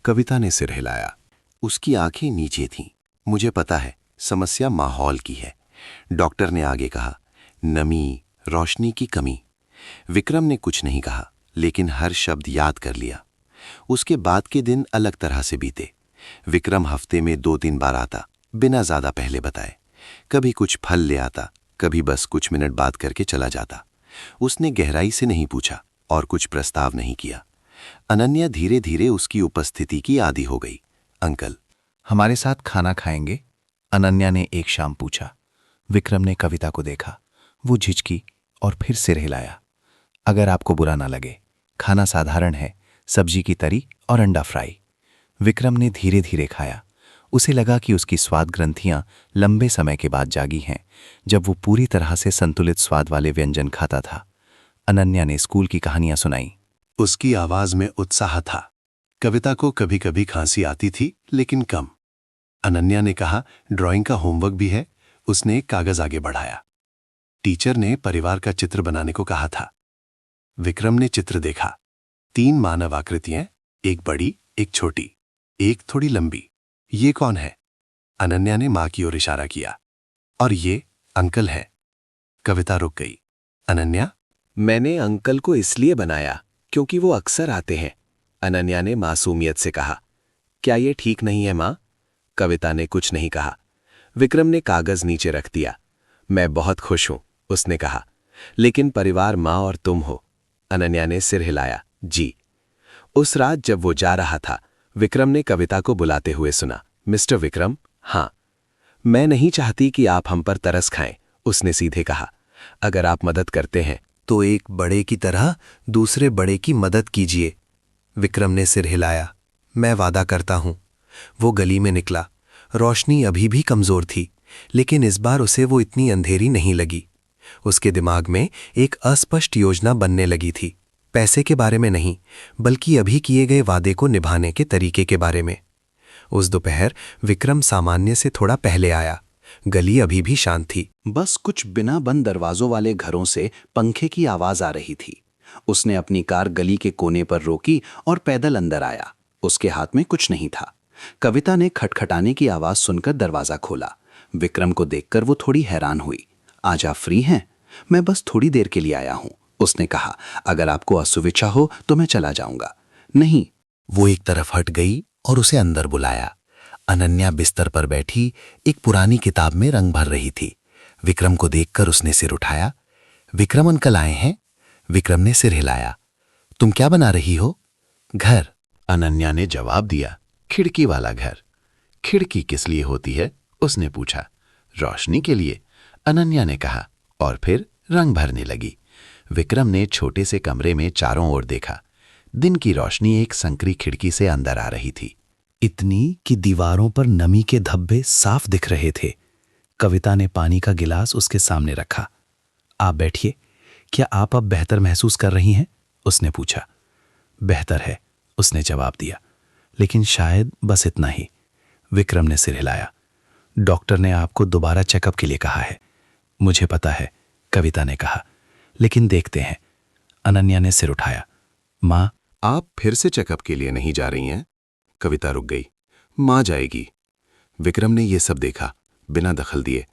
कविता ने सिर हिलाया। उसकी आंखें नीचे थीं। मुझे पता है, समस्या माहौल की है, डॉक्टर ने आगे कहा। नमी, रोशनी की कमी। विक्रम ने कुछ नहीं कहा, लेकिन हर शब्द याद कर लिया। उसके बाद के दिन अलग तरह से बीते। विक्रम हफ्ते में 2-3 बार आता, बिना ज्यादा पहले बताए। कभी कुछ फल ले आता, कभी बस कुछ मिनट बात करके चला जाता। उसने गहराई से नहीं पूछा और कुछ प्रस्ताव नहीं किया। अनन्या धीरे धीरे उसकी उपस्थिति की आदी हो गई। अंकल, हमारे साथ खाना खाएंगे? अनन्या ने एक शाम पूछा। विक्रम ने कविता को देखा। वो झिझकी और फिर सिर हिलाया। अगर आपको बुरा ना लगे, खाना साधारण है, सब्जी की तरी और अंडा फ्राई। विक्रम ने धीरे धीरे खाया। उसे लगा कि उसकी स्वाद ग्रंथियां लंबे समय के बाद जागी हैं, जब वो पूरी तरह से संतुलित स्वाद वाले व्यंजन खाता था। अनन्या ने स्कूल की कहानियां सुनाई। उसकी आवाज में उत्साह था। कविता को कभी कभी खांसी आती थी, लेकिन कम। अनन्या ने कहा, ड्राइंग का होमवर्क भी है। उसने एक कागज आगे बढ़ाया। टीचर ने परिवार का चित्र बनाने को कहा था। विक्रम ने चित्र देखा। 3 मानव आकृतियां, एक बड़ी, एक छोटी, एक थोड़ी लंबी। ये कौन है? अनन्या ने मां की ओर इशारा किया। और ये अंकल है। कविता रुक गई। अनन्या? मैंने अंकल को इसलिए बनाया क्योंकि वो अक्सर आते हैं, अनन्या ने मासूमियत से कहा। क्या ये ठीक नहीं है मां? कविता ने कुछ नहीं कहा। विक्रम ने कागज नीचे रख दिया। मैं बहुत खुश हूं, उसने कहा। लेकिन परिवार मां और तुम हो। अनन्या ने सिर हिलाया। जी। उस रात जब वो जा रहा था, विक्रम ने कविता को बुलाते हुए सुना। मिस्टर विक्रम? हाँ। मैं नहीं चाहती कि आप हम पर तरस खाएं, उसने सीधे कहा। अगर आप मदद करते हैं तो एक बड़े की तरह दूसरे बड़े की मदद कीजिए। विक्रम ने सिर हिलाया। मैं वादा करता हूं। वो गली में निकला। रोशनी अभी भी कमजोर थी, लेकिन इस बार उसे वो इतनी अंधेरी नहीं लगी। उसके दिमाग में एक अस्पष्ट योजना बनने लगी थी। पैसे के बारे में नहीं, बल्कि अभी किए गए वादे को निभाने के तरीके के बारे में। उस दोपहर विक्रम सामान्य से थोड़ा पहले आया। गली अभी भी शांत थी। बस कुछ बिना बंद दरवाजों वाले घरों से पंखे की आवाज आ रही थी। उसने अपनी कार गली के कोने पर रोकी और पैदल अंदर आया। उसके हाथ में कुछ नहीं था। कविता ने खटखटाने की आवाज सुनकर दरवाजा खोला। विक्रम को देखकर वो थोड़ी हैरान हुई। आज आप फ्री हैं? मैं बस थोड़ी देर के लिए आया हूं, उसने कहा। अगर आपको असुविधा हो तो मैं चला जाऊंगा। नहीं। वो एक तरफ हट गई और उसे अंदर बुलाया। अनन्या बिस्तर पर बैठी एक पुरानी किताब में रंग भर रही थी। विक्रम को देखकर उसने सिर उठाया। विक्रम अंकल आए हैं? विक्रम ने सिर हिलाया। तुम क्या बना रही हो? घर, अनन्या ने जवाब दिया। खिड़की वाला घर। खिड़की किस लिए होती है? उसने पूछा। रोशनी के लिए, अनन्या ने कहा, और फिर रंग भरने लगी। विक्रम ने छोटे से कमरे में चारों ओर देखा। दिन की रोशनी एक संकरी खिड़की से अंदर आ रही थी, इतनी कि दीवारों पर नमी के धब्बे साफ दिख रहे थे। कविता ने पानी का गिलास उसके सामने रखा। आप बैठिए। क्या आप अब बेहतर महसूस कर रही हैं? उसने पूछा। बेहतर है, उसने जवाब दिया, लेकिन शायद बस इतना ही। विक्रम ने सिर हिलाया। डॉक्टर ने आपको दोबारा चेकअप के लिए कहा है। मुझे पता है, कविता ने कहा, लेकिन देखते हैं। अनन्या ने सिर उठाया। माँ, आप फिर से चेकअप के लिए नहीं जा रही हैं? कविता रुक गई। मां जाएगी। विक्रम ने यह सब देखा, बिना दखल दिए।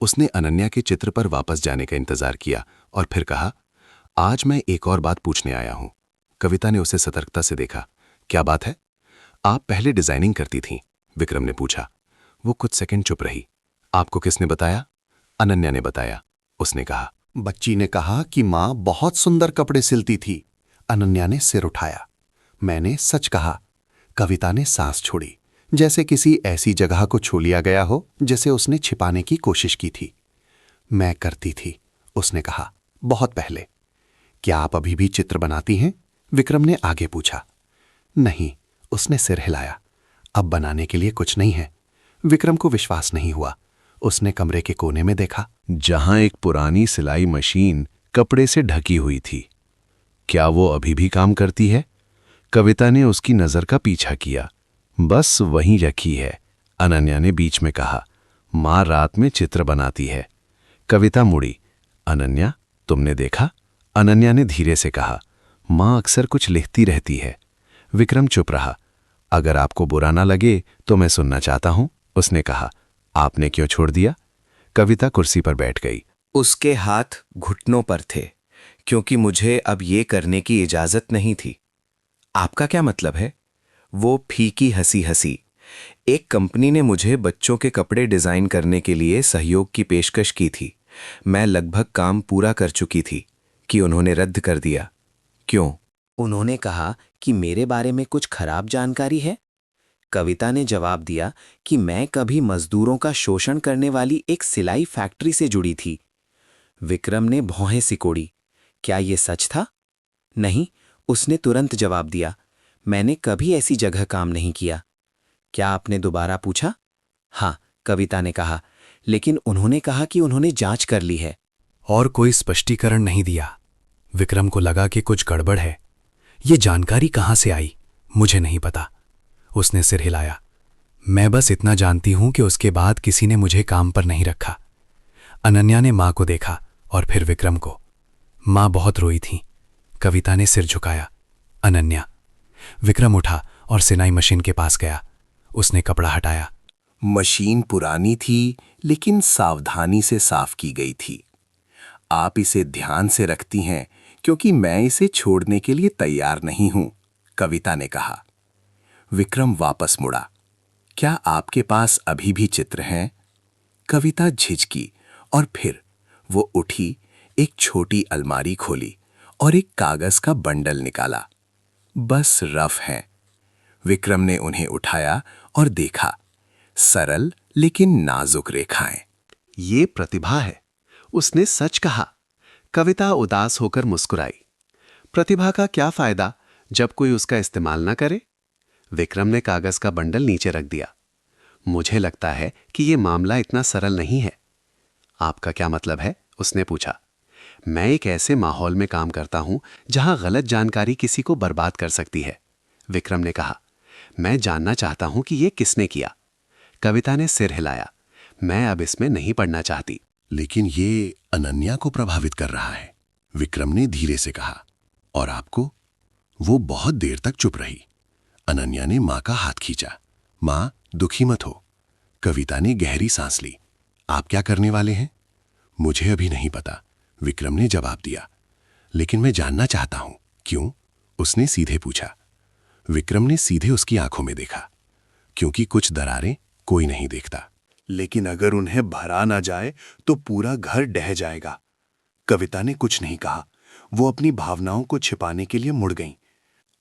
उसने अनन्या के चित्र पर वापस जाने का इंतजार किया और फिर कहा, आज मैं एक और बात पूछने आया हूं। कविता ने उसे सतर्कता से देखा। क्या बात है? आप पहले डिजाइनिंग करती थीं, विक्रम ने पूछा। वो कुछ सेकंड चुप रही। आपको किसने बताया? अनन्या ने बताया, उसने कहा। बच्ची ने कहा कि माँ बहुत सुंदर कपड़े सिलती थी। अनन्या ने सिर उठाया। मैंने सच कहा। कविता ने सांस छोड़ी, जैसे किसी ऐसी जगह को छू लिया गया हो जिसे उसने छिपाने की कोशिश की थी। मैं करती थी, उसने कहा, बहुत पहले। क्या आप अभी भी चित्र बनाती हैं? विक्रम ने आगे पूछा। नहीं, उसने सिर हिलाया। अब बनाने के लिए कुछ नहीं है। विक्रम को विश्वास नहीं हुआ। उसने कमरे के कोने में देखा, जहां एक पुरानी सिलाई मशीन कपड़े से ढकी हुई थी। क्या वो अभी भी काम करती है? कविता ने उसकी नजर का पीछा किया। बस वहीं रखी है, अनन्या ने बीच में कहा। माँ रात में चित्र बनाती है। कविता मुड़ी। अनन्या, तुमने देखा? अनन्या ने धीरे से कहा। माँ अक्सर कुछ लिखती रहती है। विक्रम चुप रहा। अगर आपको बुरा ना लगे तो मैं सुनना चाहता हूं, उसने कहा। आपने क्यों छोड़ दिया? कविता कुर्सी पर बैठ गई। उसके हाथ घुटनों पर थे, क्योंकि मुझे अब ये करने की इजाजत नहीं थी। आपका क्या मतलब है? वो फीकी हंसी हंसी। एक कंपनी ने मुझे बच्चों के कपड़े डिजाइन करने के लिए सहयोग की पेशकश की थी। मैं लगभग काम पूरा कर चुकी थी कि उन्होंने रद्द कर दिया। क्यों? उन्होंने कहा कि मेरे बारे में कुछ खराब जानकारी है। कविता ने जवाब दिया कि मैं कभी मजदूरों का शोषण करने वाली एक सिलाई फैक्ट्री से जुड़ी थी। विक्रम ने भौहें सिकोड़ी। क्या ये सच था? नहीं, उसने तुरंत जवाब दिया। मैंने कभी ऐसी जगह काम नहीं किया। क्या आपने दोबारा पूछा? हाँ, कविता ने कहा, लेकिन उन्होंने कहा कि उन्होंने जांच कर ली है। और कोई स्पष्टीकरण नहीं दिया। विक्रम को लगा कि कुछ गड़बड़ है। ये जानकारी कहां से आई, मुझे नहीं पता। उसने सिर हिलाया। मैं बस इतना जानती हूं कि उसके बाद किसी ने मुझे काम पर नहीं रखा। अनन्या ने मां को देखा और फिर विक्रम को। मां बहुत रोई थी। कविता ने सिर झुकाया। अनन्या। विक्रम उठा और सिलाई मशीन के पास गया। उसने कपड़ा हटाया। मशीन पुरानी थी, लेकिन सावधानी से साफ की गई थी। आप इसे ध्यान से रखती हैं क्योंकि मैं इसे छोड़ने के लिए तैयार नहीं हूं, कविता ने कहा। विक्रम वापस मुड़ा। क्या आपके पास अभी भी चित्र हैं? कविता झिझकी और फिर वो उठी, एक छोटी अलमारी खोली और एक कागज का बंडल निकाला। बस रफ हैं। विक्रम ने उन्हें उठाया और देखा। सरल लेकिन नाजुक रेखाएं। ये प्रतिभा है, उसने सच कहा। कविता उदास होकर मुस्कुराई। प्रतिभा का क्या फायदा जब कोई उसका इस्तेमाल न करे? विक्रम ने कागज का बंडल नीचे रख दिया। मुझे लगता है कि यह मामला इतना सरल नहीं है। आपका क्या मतलब है? उसने पूछा। मैं एक ऐसे माहौल में काम करता हूं जहां गलत जानकारी किसी को बर्बाद कर सकती है, विक्रम ने कहा। मैं जानना चाहता हूं कि यह किसने किया। कविता ने सिर हिलाया। मैं अब इसमें नहीं पढ़ना चाहती। लेकिन ये अनन्या को प्रभावित कर रहा है, विक्रम ने धीरे से कहा। और आपको? वो बहुत देर तक चुप रही। अनन्या ने मां का हाथ खींचा। मां, दुखी मत हो। कविता ने गहरी सांस ली। आप क्या करने वाले हैं? मुझे अभी नहीं पता, विक्रम ने जवाब दिया। लेकिन मैं जानना चाहता हूं। क्यों? उसने सीधे पूछा। विक्रम ने सीधे उसकी आंखों में देखा। क्योंकि कुछ दरारें कोई नहीं देखता। लेकिन अगर उन्हें भरा ना जाए तो पूरा घर ढह जाएगा। कविता ने कुछ नहीं कहा। वो अपनी भावनाओं को छिपाने के लिए मुड़ गईं।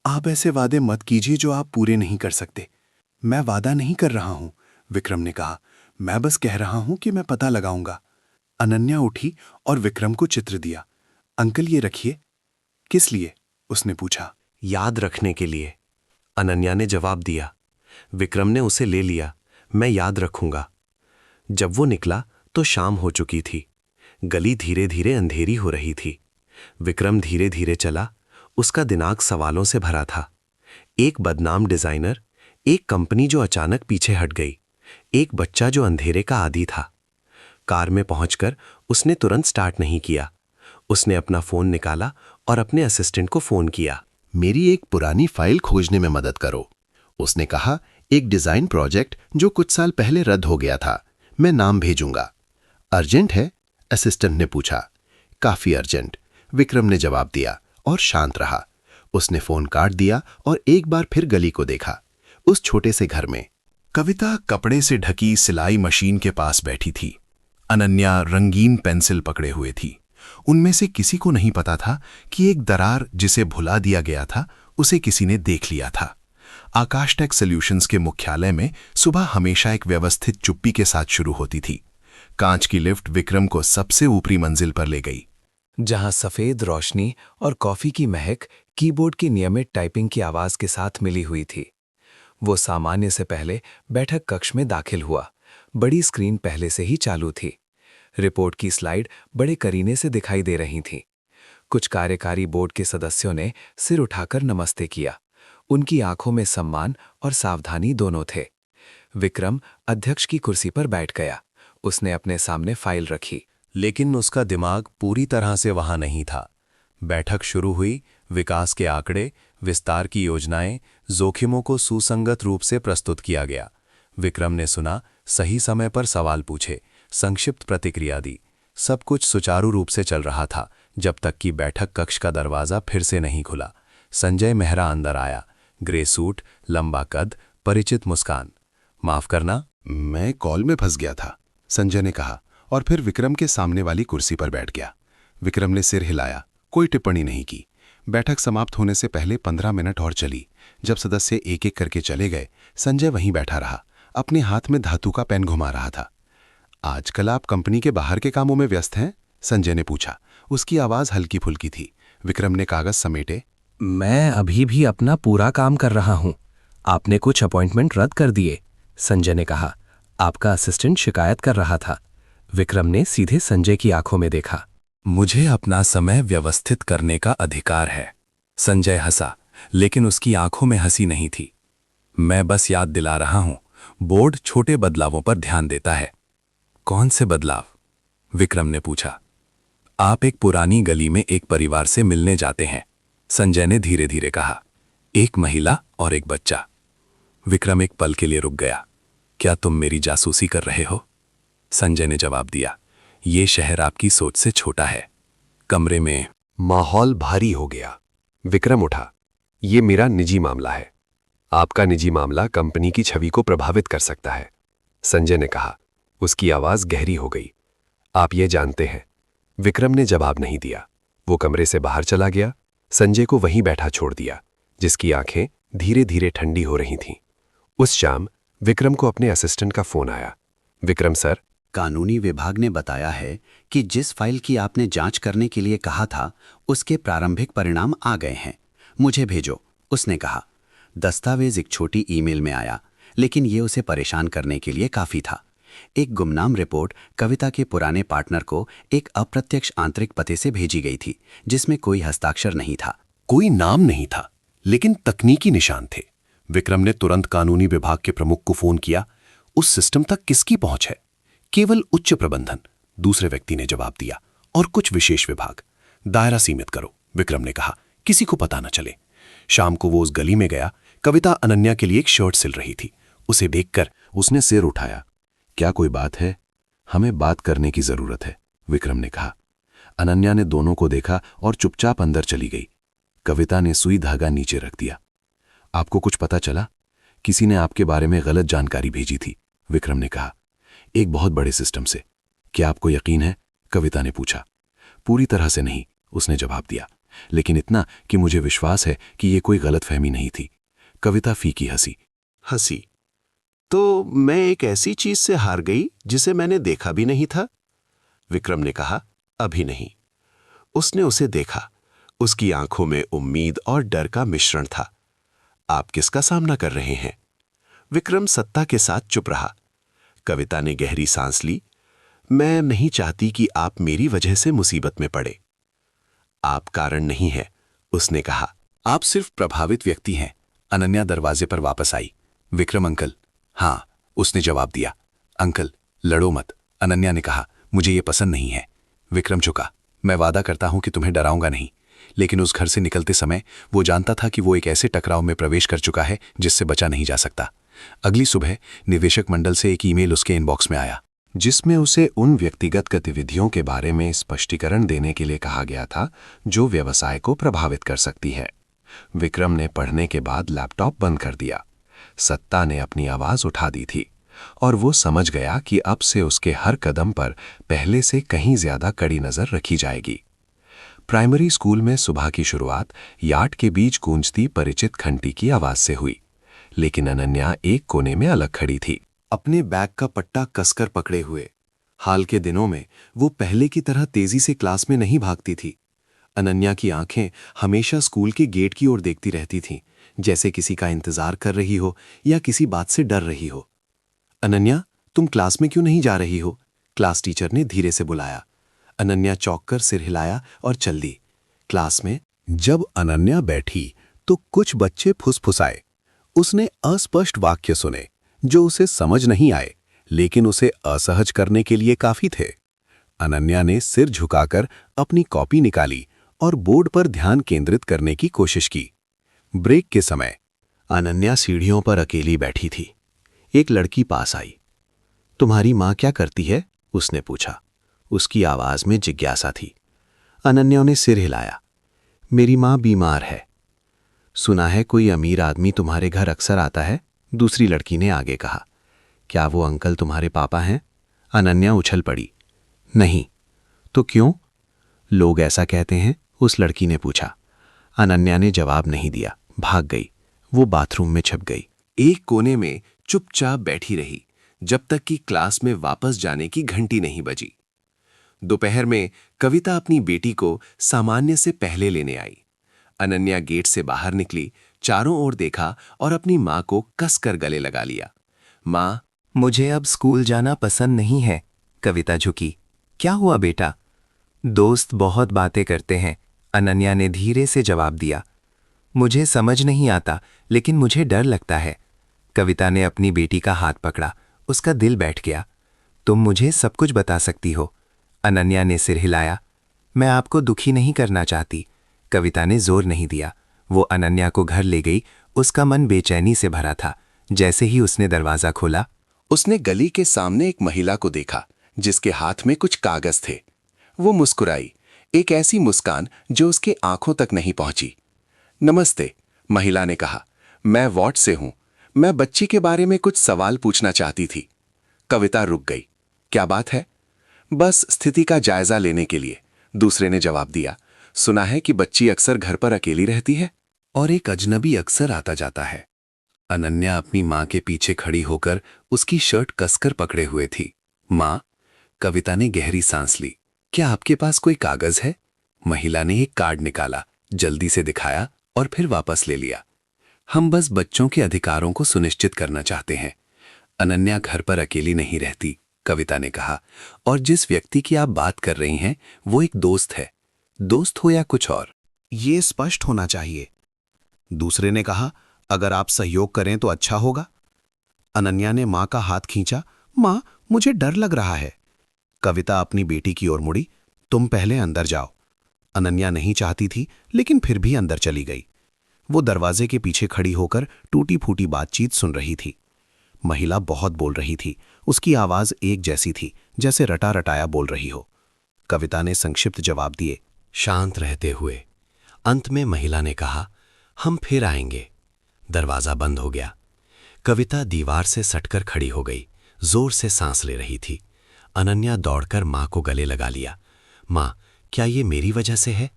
आप ऐसे वादे मत कीजिए जो आप पूरे नहीं कर सकते। मैं वादा नहीं कर रहा हूं, विक्रम ने कहा। मैं बस कह रहा हूं कि मैं पता लगाऊंगा। अनन्या उठी और विक्रम को चित्र दिया। अंकल, ये रखिए। किस लिए? उसने पूछा। याद रखने के लिए, अनन्या ने जवाब दिया। विक्रम ने उसे ले लिया। मैं याद रखूंगा। जब वो निकला तो शाम हो चुकी थी। गली धीरे धीरे अंधेरी हो रही थी। विक्रम धीरे धीरे चला। उसका दिमाग सवालों से भरा था। एक बदनाम डिजाइनर, एक कंपनी जो अचानक पीछे हट गई, एक बच्चा जो अंधेरे का आदी था। कार में पहुंचकर उसने तुरंत स्टार्ट नहीं किया। उसने अपना फोन निकाला और अपने असिस्टेंट को फोन किया। मेरी एक पुरानी फाइल खोजने में मदद करो, उसने कहा। एक डिजाइन प्रोजेक्ट जो कुछ साल पहले रद्द हो गया था। मैं नाम भेजूंगा। अर्जेंट है? असिस्टेंट ने पूछा। काफी अर्जेंट, विक्रम ने जवाब दिया और शांत रहा। उसने फोन काट दिया और एक बार फिर गली को देखा। उस छोटे से घर में कविता कपड़े से ढकी सिलाई मशीन के पास बैठी थी। अनन्या रंगीन पेंसिल पकड़े हुए थी। उनमें से किसी को नहीं पता था कि एक दरार जिसे भुला दिया गया था उसे किसी ने देख लिया था। आकाश टेक सॉल्यूशंस के मुख्यालय में सुबह हमेशा एक व्यवस्थित चुप्पी के साथ शुरू होती थी। कांच की लिफ्ट विक्रम को सबसे ऊपरी मंजिल पर ले गई, जहां सफेद रोशनी और कॉफी की महक कीबोर्ड की नियमित टाइपिंग की आवाज के साथ मिली हुई थी। वो सामान्य से पहले बैठक कक्ष में दाखिल हुआ। बड़ी स्क्रीन पहले से ही चालू थी। रिपोर्ट की स्लाइड बड़े करीने से दिखाई दे रही थी। कुछ कार्यकारी बोर्ड के सदस्यों ने सिर उठाकर नमस्ते किया। उनकी आंखों में सम्मान और सावधानी दोनों थे। विक्रम अध्यक्ष की कुर्सी पर बैठ गया। उसने अपने सामने फाइल रखी, लेकिन उसका दिमाग पूरी तरह से वहां नहीं था। बैठक शुरू हुई। विकास के आंकड़े, विस्तार की योजनाएं, जोखिमों को सुसंगत रूप से प्रस्तुत किया गया। विक्रम ने सुना, सही समय पर सवाल पूछे, संक्षिप्त प्रतिक्रिया दी। सब कुछ सुचारू रूप से चल रहा था जब तक कि बैठक कक्ष का दरवाजा फिर से नहीं खुला। संजय मेहरा अंदर आया। ग्रे सूट, लंबा कद, परिचित मुस्कान। माफ करना, मैं कॉल में फंस गया था, संजय ने कहा और फिर विक्रम के सामने वाली कुर्सी पर बैठ गया। विक्रम ने सिर हिलाया, कोई टिप्पणी नहीं की। बैठक समाप्त होने से पहले 15 मिनट और चली। जब सदस्य एक एक करके चले गए, संजय वहीं बैठा रहा, अपने हाथ में धातु का पेन घुमा रहा था। आजकल आप कंपनी के बाहर के कामों में व्यस्त हैं? संजय ने पूछा। उसकी आवाज हल्की फुल्की थी। विक्रम ने कागज समेटे। मैं अभी भी अपना पूरा काम कर रहा हूं। आपने कुछ अपॉइंटमेंट रद्द कर दिए, संजय ने कहा। आपका असिस्टेंट शिकायत कर रहा था। विक्रम ने सीधे संजय की आंखों में देखा। मुझे अपना समय व्यवस्थित करने का अधिकार है। संजय हंसा, लेकिन उसकी आंखों में हंसी नहीं थी। मैं बस याद दिला रहा हूं, बोर्ड छोटे बदलावों पर ध्यान देता है। कौन से बदलाव? विक्रम ने पूछा। आप एक पुरानी गली में एक परिवार से मिलने जाते हैं, संजय ने धीरे धीरे कहा। एक महिला और एक बच्चा। विक्रम एक पल के लिए रुक गया। क्या तुम मेरी जासूसी कर रहे हो? संजय ने जवाब दिया। ये शहर आपकी सोच से छोटा है। कमरे में माहौल भारी हो गया। विक्रम उठा। ये मेरा निजी मामला है। आपका निजी मामला कंपनी की छवि को प्रभावित कर सकता है, संजय ने कहा। उसकी आवाज गहरी हो गई। आप ये जानते हैं। विक्रम ने जवाब नहीं दिया। वो कमरे से बाहर चला गया, संजय को वहीं बैठा छोड़ दिया, जिसकी आंखें धीरे धीरे ठंडी हो रही थीं। उस शाम विक्रम को अपने असिस्टेंट का फोन आया। विक्रम सर, कानूनी विभाग ने बताया है कि जिस फाइल की आपने जांच करने के लिए कहा था उसके प्रारंभिक परिणाम आ गए हैं। मुझे भेजो, उसने कहा। दस्तावेज एक छोटी ईमेल में आया, लेकिन ये उसे परेशान करने के लिए काफी था। एक गुमनाम रिपोर्ट कविता के पुराने पार्टनर को एक अप्रत्यक्ष आंतरिक पते से भेजी गई थी, जिसमें कोई हस्ताक्षर नहीं था। कोई नाम नहीं था, लेकिन तकनीकी निशान थे। विक्रम ने तुरंत कानूनी विभाग के प्रमुख को फोन किया। उस सिस्टम तक किसकी पहुंच है? केवल उच्च प्रबंधन, दूसरे व्यक्ति ने जवाब दिया, और कुछ विशेष विभाग। दायरा सीमित करो, विक्रम ने कहा, किसी को पता न चले। शाम को वो उस गली में गया। कविता अनन्या के लिए एक शर्ट सिल रही थी। उसे देखकर उसने सिर उठाया। क्या कोई बात है? हमें बात करने की जरूरत है, विक्रम ने कहा। अनन्या ने दोनों को देखा और चुपचाप अंदर चली गई। कविता ने सुई धागा नीचे रख दिया। आपको कुछ पता चला? किसी ने आपके बारे में गलत जानकारी भेजी थी, विक्रम ने कहा। एक बहुत बड़े सिस्टम से। क्या आपको यकीन है? कविता ने पूछा। पूरी तरह से नहीं, उसने जवाब दिया, लेकिन इतना कि मुझे विश्वास है कि यह कोई गलतफहमी नहीं थी। कविता फीकी हंसी। तो मैं एक ऐसी चीज से हार गई जिसे मैंने देखा भी नहीं था, विक्रम ने कहा। अभी नहीं। उसने उसे देखा। उसकी आंखों में उम्मीद और डर का मिश्रण था। आप किसका सामना कर रहे हैं? विक्रम सत्ता के साथ चुप रहा। कविता ने गहरी सांस ली। मैं नहीं चाहती कि आप मेरी वजह से मुसीबत में पड़े। आप कारण नहीं है, उसने कहा। आप सिर्फ प्रभावित व्यक्ति हैं। अनन्या दरवाजे पर वापस आई। विक्रम अंकल। हाँ, उसने जवाब दिया। अंकल, लड़ो मत, अनन्या ने कहा। मुझे ये पसंद नहीं है। विक्रम झुका। मैं वादा करता हूं कि तुम्हें डराऊंगा नहीं। लेकिन उस घर से निकलते समय वो जानता था कि वो एक ऐसे टकराव में प्रवेश कर चुका है जिससे बचा नहीं जा सकता। अगली सुबह निवेशक मंडल से एक ईमेल उसके इनबॉक्स में आया। जिसमें उसे उन व्यक्तिगत गतिविधियों के बारे में स्पष्टीकरण देने के लिए कहा गया था जो व्यवसाय को प्रभावित कर सकती है। विक्रम ने पढ़ने के बाद लैपटॉप बंद कर दिया। सत्ता ने अपनी आवाज उठा दी थी और वो समझ गया कि अब से उसके हर कदम पर पहले से कहीं ज्यादा कड़ी नजर रखी जाएगी। प्राइमरी स्कूल में सुबह की शुरुआत यार्ड के बीच गूंजती परिचित घंटी की आवाज से हुई, लेकिन अनन्या एक कोने में अलग खड़ी थी, अपने बैग का पट्टा कसकर पकड़े हुए। हाल के दिनों में वो पहले की तरह तेजी से क्लास में नहीं भागती थी। अनन्या की आंखें हमेशा स्कूल के गेट की ओर देखती रहती थीं, जैसे किसी का इंतजार कर रही हो या किसी बात से डर रही हो। अनन्या, तुम क्लास में क्यों नहीं जा रही हो? क्लास टीचर ने धीरे से बुलाया। अनन्या चौंककर सिर हिलाया और चल दी। क्लास में जब अनन्या बैठी तो कुछ बच्चे फुसफुसाए। उसने अस्पष्ट वाक्य सुने जो उसे समझ नहीं आए, लेकिन उसे असहज करने के लिए काफी थे। अनन्या ने सिर झुकाकर अपनी कॉपी निकाली और बोर्ड पर ध्यान केंद्रित करने की कोशिश की। ब्रेक के समय अनन्या सीढ़ियों पर अकेली बैठी थी। एक लड़की पास आई। तुम्हारी माँ क्या करती है? उसने पूछा। उसकी आवाज में जिज्ञासा थी। अनन्या ने सिर हिलाया। मेरी माँ बीमार है। सुना है कोई अमीर आदमी तुम्हारे घर अक्सर आता है? दूसरी लड़की ने आगे कहा। क्या वो अंकल तुम्हारे पापा हैं? अनन्या उछल पड़ी। नहीं। तो क्यों? लोग ऐसा कहते हैं, उस लड़की ने पूछा। अनन्या ने जवाब नहीं दिया, भाग गई। वो बाथरूम में छिप गई। एक कोने में चुपचाप बैठी रही जब तक कि क्लास में वापस जाने की घंटी नहीं बजी। दोपहर में कविता अपनी बेटी को सामान्य से पहले लेने आई। अनन्या गेट से बाहर निकली, चारों ओर देखा और अपनी माँ को कसकर गले लगा लिया। माँ, मुझे अब स्कूल जाना पसंद नहीं है। कविता झुकी। क्या हुआ बेटा? दोस्त बहुत बातें करते हैं, अनन्या ने धीरे से जवाब दिया। मुझे समझ नहीं आता, लेकिन मुझे डर लगता है। कविता ने अपनी बेटी का हाथ पकड़ा। उसका दिल बैठ गया। तुम मुझे सब कुछ बता सकती हो। अनन्या ने सिर हिलाया। मैं आपको दुखी नहीं करना चाहती। कविता ने जोर नहीं दिया। वो अनन्या को घर ले गई। उसका मन बेचैनी से भरा था। जैसे ही उसने दरवाजा खोला, उसने गली के सामने एक महिला को देखा जिसके हाथ में कुछ कागज थे। वो मुस्कुराई, एक ऐसी मुस्कान जो उसके आंखों तक नहीं पहुंची। नमस्ते, महिला ने कहा। मैं वार्ड से हूं। मैं बच्ची के बारे में कुछ सवाल पूछना चाहती थी। कविता रुक गई। क्या बात है? बस स्थिति का जायजा लेने के लिए, दूसरे ने जवाब दिया। सुना है कि बच्ची अक्सर घर पर अकेली रहती है और एक अजनबी अक्सर आता जाता है। अनन्या अपनी माँ के पीछे खड़ी होकर उसकी शर्ट कसकर पकड़े हुए थी। माँ, कविता ने गहरी सांस ली। क्या आपके पास कोई कागज है? महिला ने एक कार्ड निकाला, जल्दी से दिखाया और फिर वापस ले लिया। हम बस बच्चों के अधिकारों को सुनिश्चित करना चाहते हैं। अनन्या घर पर अकेली नहीं रहती, कविता ने कहा, और जिस व्यक्ति की आप बात कर रही हैं वो एक दोस्त है। दोस्त हो या कुछ और, ये स्पष्ट होना चाहिए। दूसरे ने कहा, अगर आप सहयोग करें तो अच्छा होगा। अनन्या ने मां का हाथ खींचा। मां, मुझे डर लग रहा है। कविता अपनी बेटी की ओर मुड़ी। तुम पहले अंदर जाओ। अनन्या नहीं चाहती थी, लेकिन फिर भी अंदर चली गई। वो दरवाजे के पीछे खड़ी होकर टूटी फूटी बातचीत सुन रही थी। महिला बहुत बोल रही थी। उसकी आवाज एक जैसी थी, जैसे रटा रटाया बोल रही हो। कविता ने संक्षिप्त जवाब दिए, शांत रहते हुए। अंत में महिला ने कहा, हम फिर आएंगे। दरवाजा बंद हो गया। कविता दीवार से सटकर खड़ी हो गई, जोर से सांस ले रही थी। अनन्या दौड़कर मां को गले लगा लिया। मां, क्या ये मेरी वजह से है?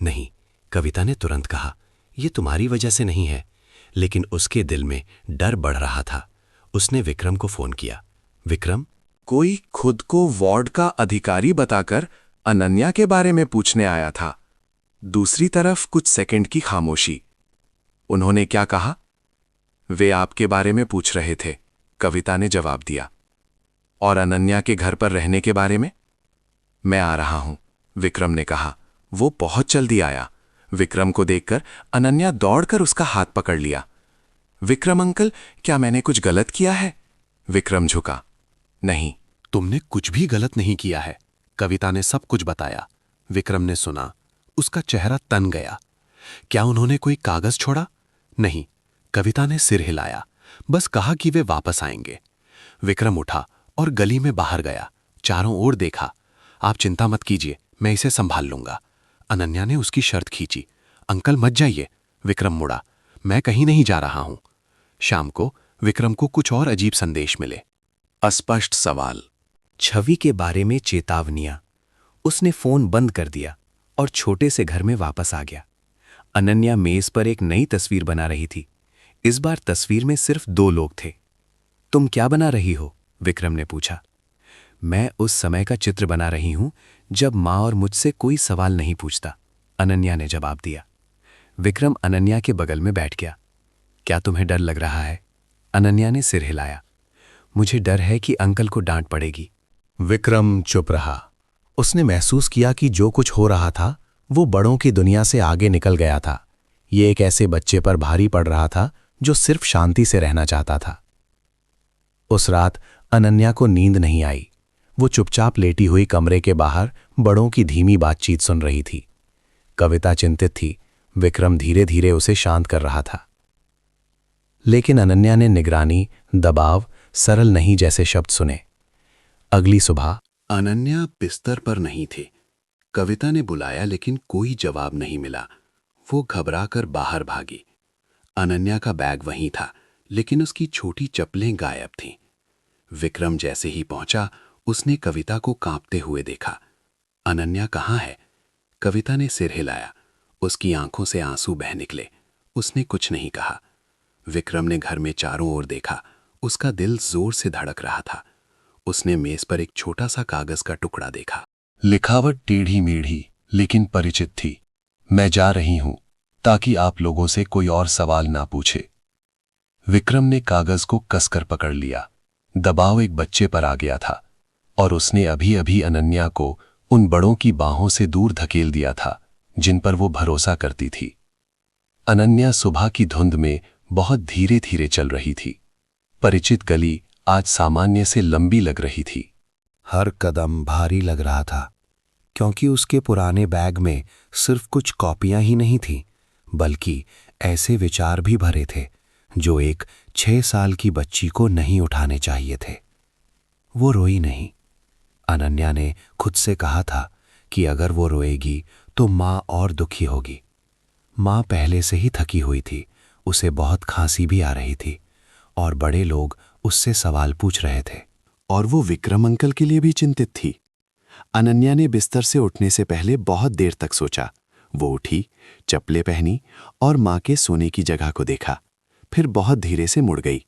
नहीं, कविता ने तुरंत कहा, ये तुम्हारी वजह से नहीं है। लेकिन उसके दिल में डर बढ़ रहा था। उसने विक्रम को फोन किया। विक्रम? कोई खुद को वार्ड का अधिकारी बताकर अनन्या के बारे में पूछने आया था। दूसरी तरफ कुछ सेकंड की खामोशी। उन्होंने क्या कहा? वे आपके बारे में पूछ रहे थे, कविता ने जवाब दिया। और अनन्या के घर पर रहने के बारे में? मैं आ रहा हूं, विक्रम ने कहा। वो बहुत जल्दी आया। विक्रम को देखकर अनन्या दौड़कर उसका हाथ पकड़ लिया। विक्रम अंकल, क्या मैंने कुछ गलत किया है? विक्रम झुका। नहीं। तुमने कुछ भी गलत नहीं किया है। कविता ने सब कुछ बताया। विक्रम ने सुना। उसका चेहरा तन गया। क्या उन्होंने कोई कागज छोड़ा? नहीं। कविता ने सिर हिलाया, बस कहा कि वे वापस आएंगे। विक्रम उठा और गली में बाहर गया। चारों ओर देखा। आप चिंता मत कीजिए, मैं इसे संभाल लूंगा। अनन्या ने उसकी शर्त खींची। अंकल मत जाइए। विक्रम मुड़ा। मैं कहीं नहीं जा रहा हूं। शाम को विक्रम को कुछ और अजीब संदेश मिले। अस्पष्ट सवाल, छवि के बारे में चेतावनियां। उसने फोन बंद कर दिया और छोटे से घर में वापस आ गया। अनन्या मेज पर एक नई तस्वीर बना रही थी। इस बार तस्वीर में सिर्फ 2 लोग थे। तुम क्या बना रही हो? विक्रम ने पूछा। मैं उस समय का चित्र बना रही हूं जब मां और मुझसे कोई सवाल नहीं पूछता, अनन्या ने जवाब दिया। विक्रम अनन्या के बगल में बैठ गया। क्या तुम्हें डर लग रहा है? अनन्या ने सिर हिलाया। मुझे डर है कि अंकल को डांट पड़ेगी। विक्रम चुप रहा। उसने महसूस किया कि जो कुछ हो रहा था वो बड़ों की दुनिया से आगे निकल गया था। ये एक ऐसे बच्चे पर भारी पड़ रहा था जो सिर्फ शांति से रहना चाहता था। उस रात अनन्या को नींद नहीं आई। वो चुपचाप लेटी हुई कमरे के बाहर बड़ों की धीमी बातचीत सुन रही थी। कविता चिंतित थी। विक्रम धीरे धीरे उसे शांत कर रहा था। लेकिन अनन्या ने निगरानी, दबाव, सरल नहीं जैसे शब्द सुने। अगली सुबह अनन्या बिस्तर पर नहीं थे। कविता ने बुलाया लेकिन कोई जवाब नहीं मिला। वो घबराकर बाहर भागी। अनन्या का बैग वहीं था, लेकिन उसकी छोटी चप्पलें गायब थीं। विक्रम जैसे ही पहुंचा, उसने कविता को कांपते हुए देखा। अनन्या कहाँ है? कविता ने सिर हिलाया। उसकी आंखों से आंसू बह निकले। उसने कुछ नहीं कहा। विक्रम ने घर में चारों ओर देखा। उसका दिल जोर से धड़क रहा था। उसने मेज पर एक छोटा सा कागज का टुकड़ा देखा। लिखावट टेढ़ी मेढ़ी लेकिन परिचित थी। मैं जा रही हूं ताकि आप लोगों से कोई और सवाल ना पूछे। विक्रम ने कागज को कसकर पकड़ लिया। दबाव एक बच्चे पर आ गया था और उसने अभी अभी अनन्या को उन बड़ों की बाहों से दूर धकेल दिया था जिन पर वो भरोसा करती थी। अनन्या सुबह की धुंध में बहुत धीरे धीरे चल रही थी। परिचित गली आज सामान्य से लंबी लग रही थी। हर कदम भारी लग रहा था, क्योंकि उसके पुराने बैग में सिर्फ कुछ कॉपियां ही नहीं थीं, बल्कि ऐसे विचार भी भरे थे जो एक 6 साल की बच्ची को नहीं उठाने चाहिए थे। वो रोई नहीं। अनन्या ने खुद से कहा था कि अगर वो रोएगी तो माँ और दुखी होगी। माँ पहले से ही थकी हुई थी। उसे बहुत खांसी भी आ रही थी और बड़े लोग उससे सवाल पूछ रहे थे। और वो विक्रम अंकल के लिए भी चिंतित थी। अनन्या ने बिस्तर से उठने से पहले बहुत देर तक सोचा। वो उठी, चप्पलें पहनी और माँ के सोने की जगह को देखा। फिर बहुत धीरे से मुड़ गई।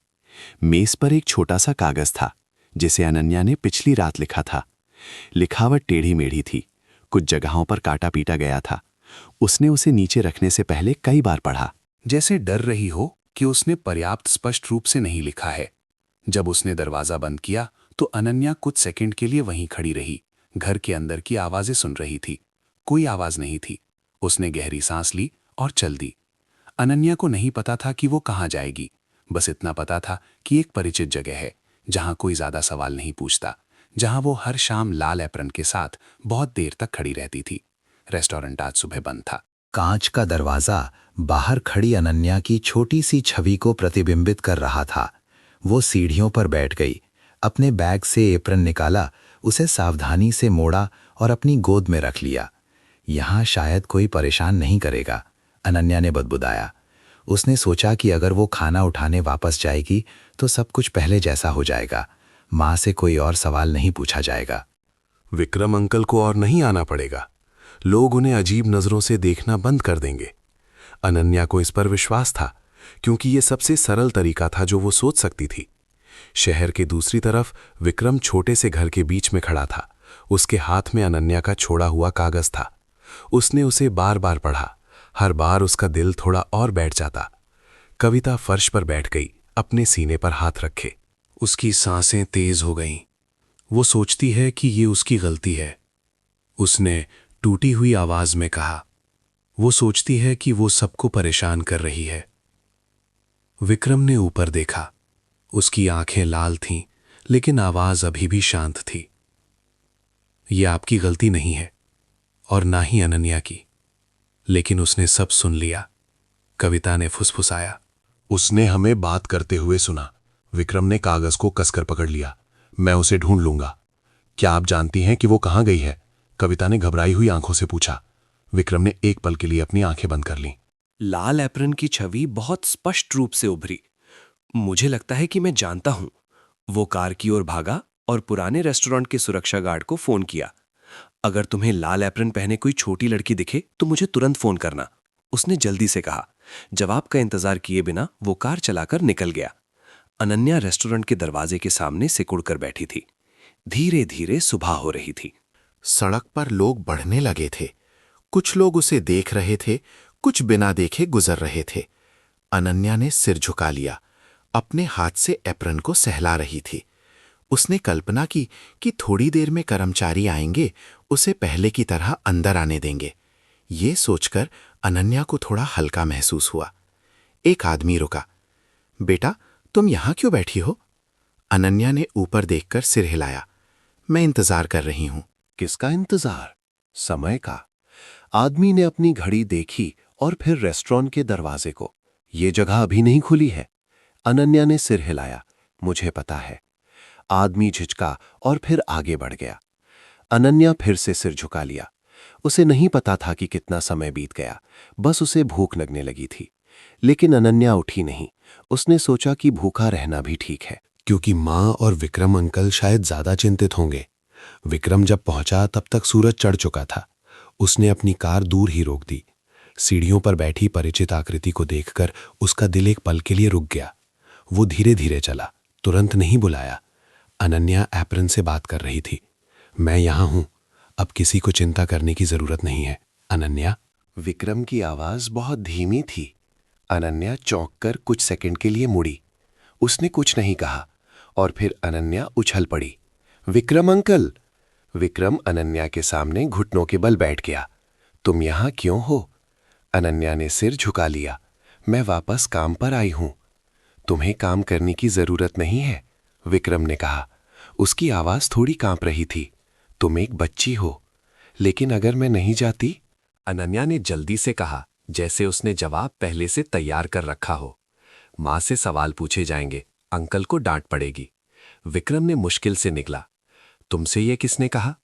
मेज पर एक छोटा सा कागज था जिसे अनन्या ने पिछली रात लिखा था। लिखावट टेढ़ी मेढ़ी थी। कुछ जगहों पर काटा पीटा गया था। उसने उसे नीचे रखने से पहले कई बार पढ़ा, जैसे डर रही हो कि उसने पर्याप्त स्पष्ट रूप से नहीं लिखा है। जब उसने दरवाजा बंद किया तो अनन्या कुछ सेकंड के लिए वहीं खड़ी रही। घर के अंदर की आवाजें सुन रही थी। कोई आवाज नहीं थी। उसने गहरी सांस ली और चल दी। अनन्या को नहीं पता था कि वो कहाँ जाएगी। बस इतना पता था कि एक परिचित जगह है जहां कोई ज्यादा सवाल नहीं पूछता, जहां वो हर शाम लाल एप्रन के साथ बहुत देर तक खड़ी रहती थी। रेस्टोरेंट आज सुबह बंद था। कांच का दरवाजा बाहर खड़ी अनन्या की छोटी सी छवि को प्रतिबिंबित कर रहा था। वो सीढ़ियों पर बैठ गई, अपने बैग से एप्रन निकाला, उसे सावधानी से मोड़ा और अपनी गोद में रख लिया। यहाँ शायद कोई परेशान नहीं करेगा, अनन्या ने बदबुदाया। उसने सोचा कि अगर वो खाना उठाने वापस जाएगी तो सब कुछ पहले जैसा हो जाएगा। माँ से कोई और सवाल नहीं पूछा जाएगा। विक्रम अंकल को और नहीं आना पड़ेगा। लोग उन्हें अजीब नजरों से देखना बंद कर देंगे। अनन्या को इस पर विश्वास था, क्योंकि ये सबसे सरल तरीका था जो वो सोच सकती थी। शहर के दूसरी तरफ विक्रम छोटे से घर के बीच में खड़ा था। उसके हाथ में अनन्या का छोड़ा हुआ कागज था। उसने उसे बार बार पढ़ा। हर बार उसका दिल थोड़ा और बैठ जाता। कविता फर्श पर बैठ गई, अपने सीने पर हाथ रखे। उसकी सांसें तेज हो गईं। वो सोचती है कि ये उसकी गलती है, उसने टूटी हुई आवाज में कहा। वो सोचती है कि वो सबको परेशान कर रही है। विक्रम ने ऊपर देखा। उसकी आंखें लाल थीं, लेकिन आवाज अभी भी शांत थी। ये आपकी गलती नहीं है और ना ही अनन्या की। लेकिन उसने सब सुन लिया। कविता ने फुसफुसाया। उसने हमें बात करते हुए सुना। विक्रम ने कागज को कसकर पकड़ लिया। मैं उसे ढूंढ लूंगा। क्या आप जानती हैं कि वो कहाँ गई है? कविता ने घबराई हुई आंखों से पूछा। विक्रम ने एक पल के लिए अपनी आंखें बंद कर लीं। लाल एप्रन की छवि बहुत स्पष्ट रूप से उभरी। मुझे लगता है कि मैं जानता हूं। वो कार की ओर भागा और पुराने रेस्टोरेंट के सुरक्षा गार्ड को फोन किया। अगर तुम्हें लाल एप्रन पहने कोई छोटी लड़की दिखे तो मुझे तुरंत फोन करना, उसने जल्दी से कहा। जवाब का इंतजार किए बिना वो कार चलाकर निकल गया। अनन्या रेस्टोरेंट के दरवाजे के सामने सिकुड़कर बैठी थी। धीरे धीरे सुबह हो रही थी। सड़क पर लोग बढ़ने लगे थे। कुछ लोग उसे देख रहे थे, कुछ बिना देखे गुजर रहे थे। अनन्या ने सिर झुका लिया, अपने हाथ से एप्रन को सहला रही थी। उसने कल्पना की कि थोड़ी देर में कर्मचारी आएंगे, उसे पहले की तरह अंदर आने देंगे। ये सोचकर अनन्या को थोड़ा हल्का महसूस हुआ। एक आदमी रुका। बेटा, तुम यहां क्यों बैठी हो? अनन्या ने ऊपर देखकर सिर हिलाया। मैं इंतजार कर रही हूं। किसका इंतजार? समय का। आदमी ने अपनी घड़ी देखी और फिर रेस्टोरेंट के दरवाजे को। ये जगह अभी नहीं खुली है। अनन्या ने सिर हिलाया। मुझे पता है। आदमी झिझका और फिर आगे बढ़ गया। अनन्या फिर से सिर झुका लिया। उसे नहीं पता था कि कितना समय बीत गया, बस उसे भूख लगने लगी थी। लेकिन अनन्या उठी नहीं। उसने सोचा कि भूखा रहना भी ठीक है। क्योंकि माँ और विक्रम अंकल शायद ज्यादा चिंतित होंगे। विक्रम जब पहुंचा तब तक सूरज चढ़ चुका था। उसने अपनी कार दूर ही रोक दी। सीढ़ियों पर बैठी परिचित आकृति को देखकर उसका दिल एक पल के लिए रुक गया। वो धीरे धीरे चला, तुरंत नहीं बुलाया। अनन्या एप्रन से बात कर रही थी। मैं यहां हूं, अब किसी को चिंता करने की जरूरत नहीं है। अनन्या। विक्रम की आवाज बहुत धीमी थी। अनन्या चौंक कर कुछ सेकंड के लिए मुड़ी। उसने कुछ नहीं कहा और फिर अनन्या उछल पड़ी। विक्रम अंकल! विक्रम अनन्या के सामने घुटनों के बल बैठ गया। तुम यहां क्यों हो? अनन्या ने सिर झुका लिया। मैं वापस काम पर आई हूं। तुम्हें काम करने की जरूरत नहीं है, विक्रम ने कहा। उसकी आवाज थोड़ी कांप रही थी। तुम एक बच्ची हो। लेकिन अगर मैं नहीं जाती? अनन्या ने जल्दी से कहा, जैसे उसने जवाब पहले से तैयार कर रखा हो। माँ से सवाल पूछे जाएंगे, अंकल को डांट पड़ेगी। विक्रम ने मुश्किल से निकला, तुमसे ये किसने कहा?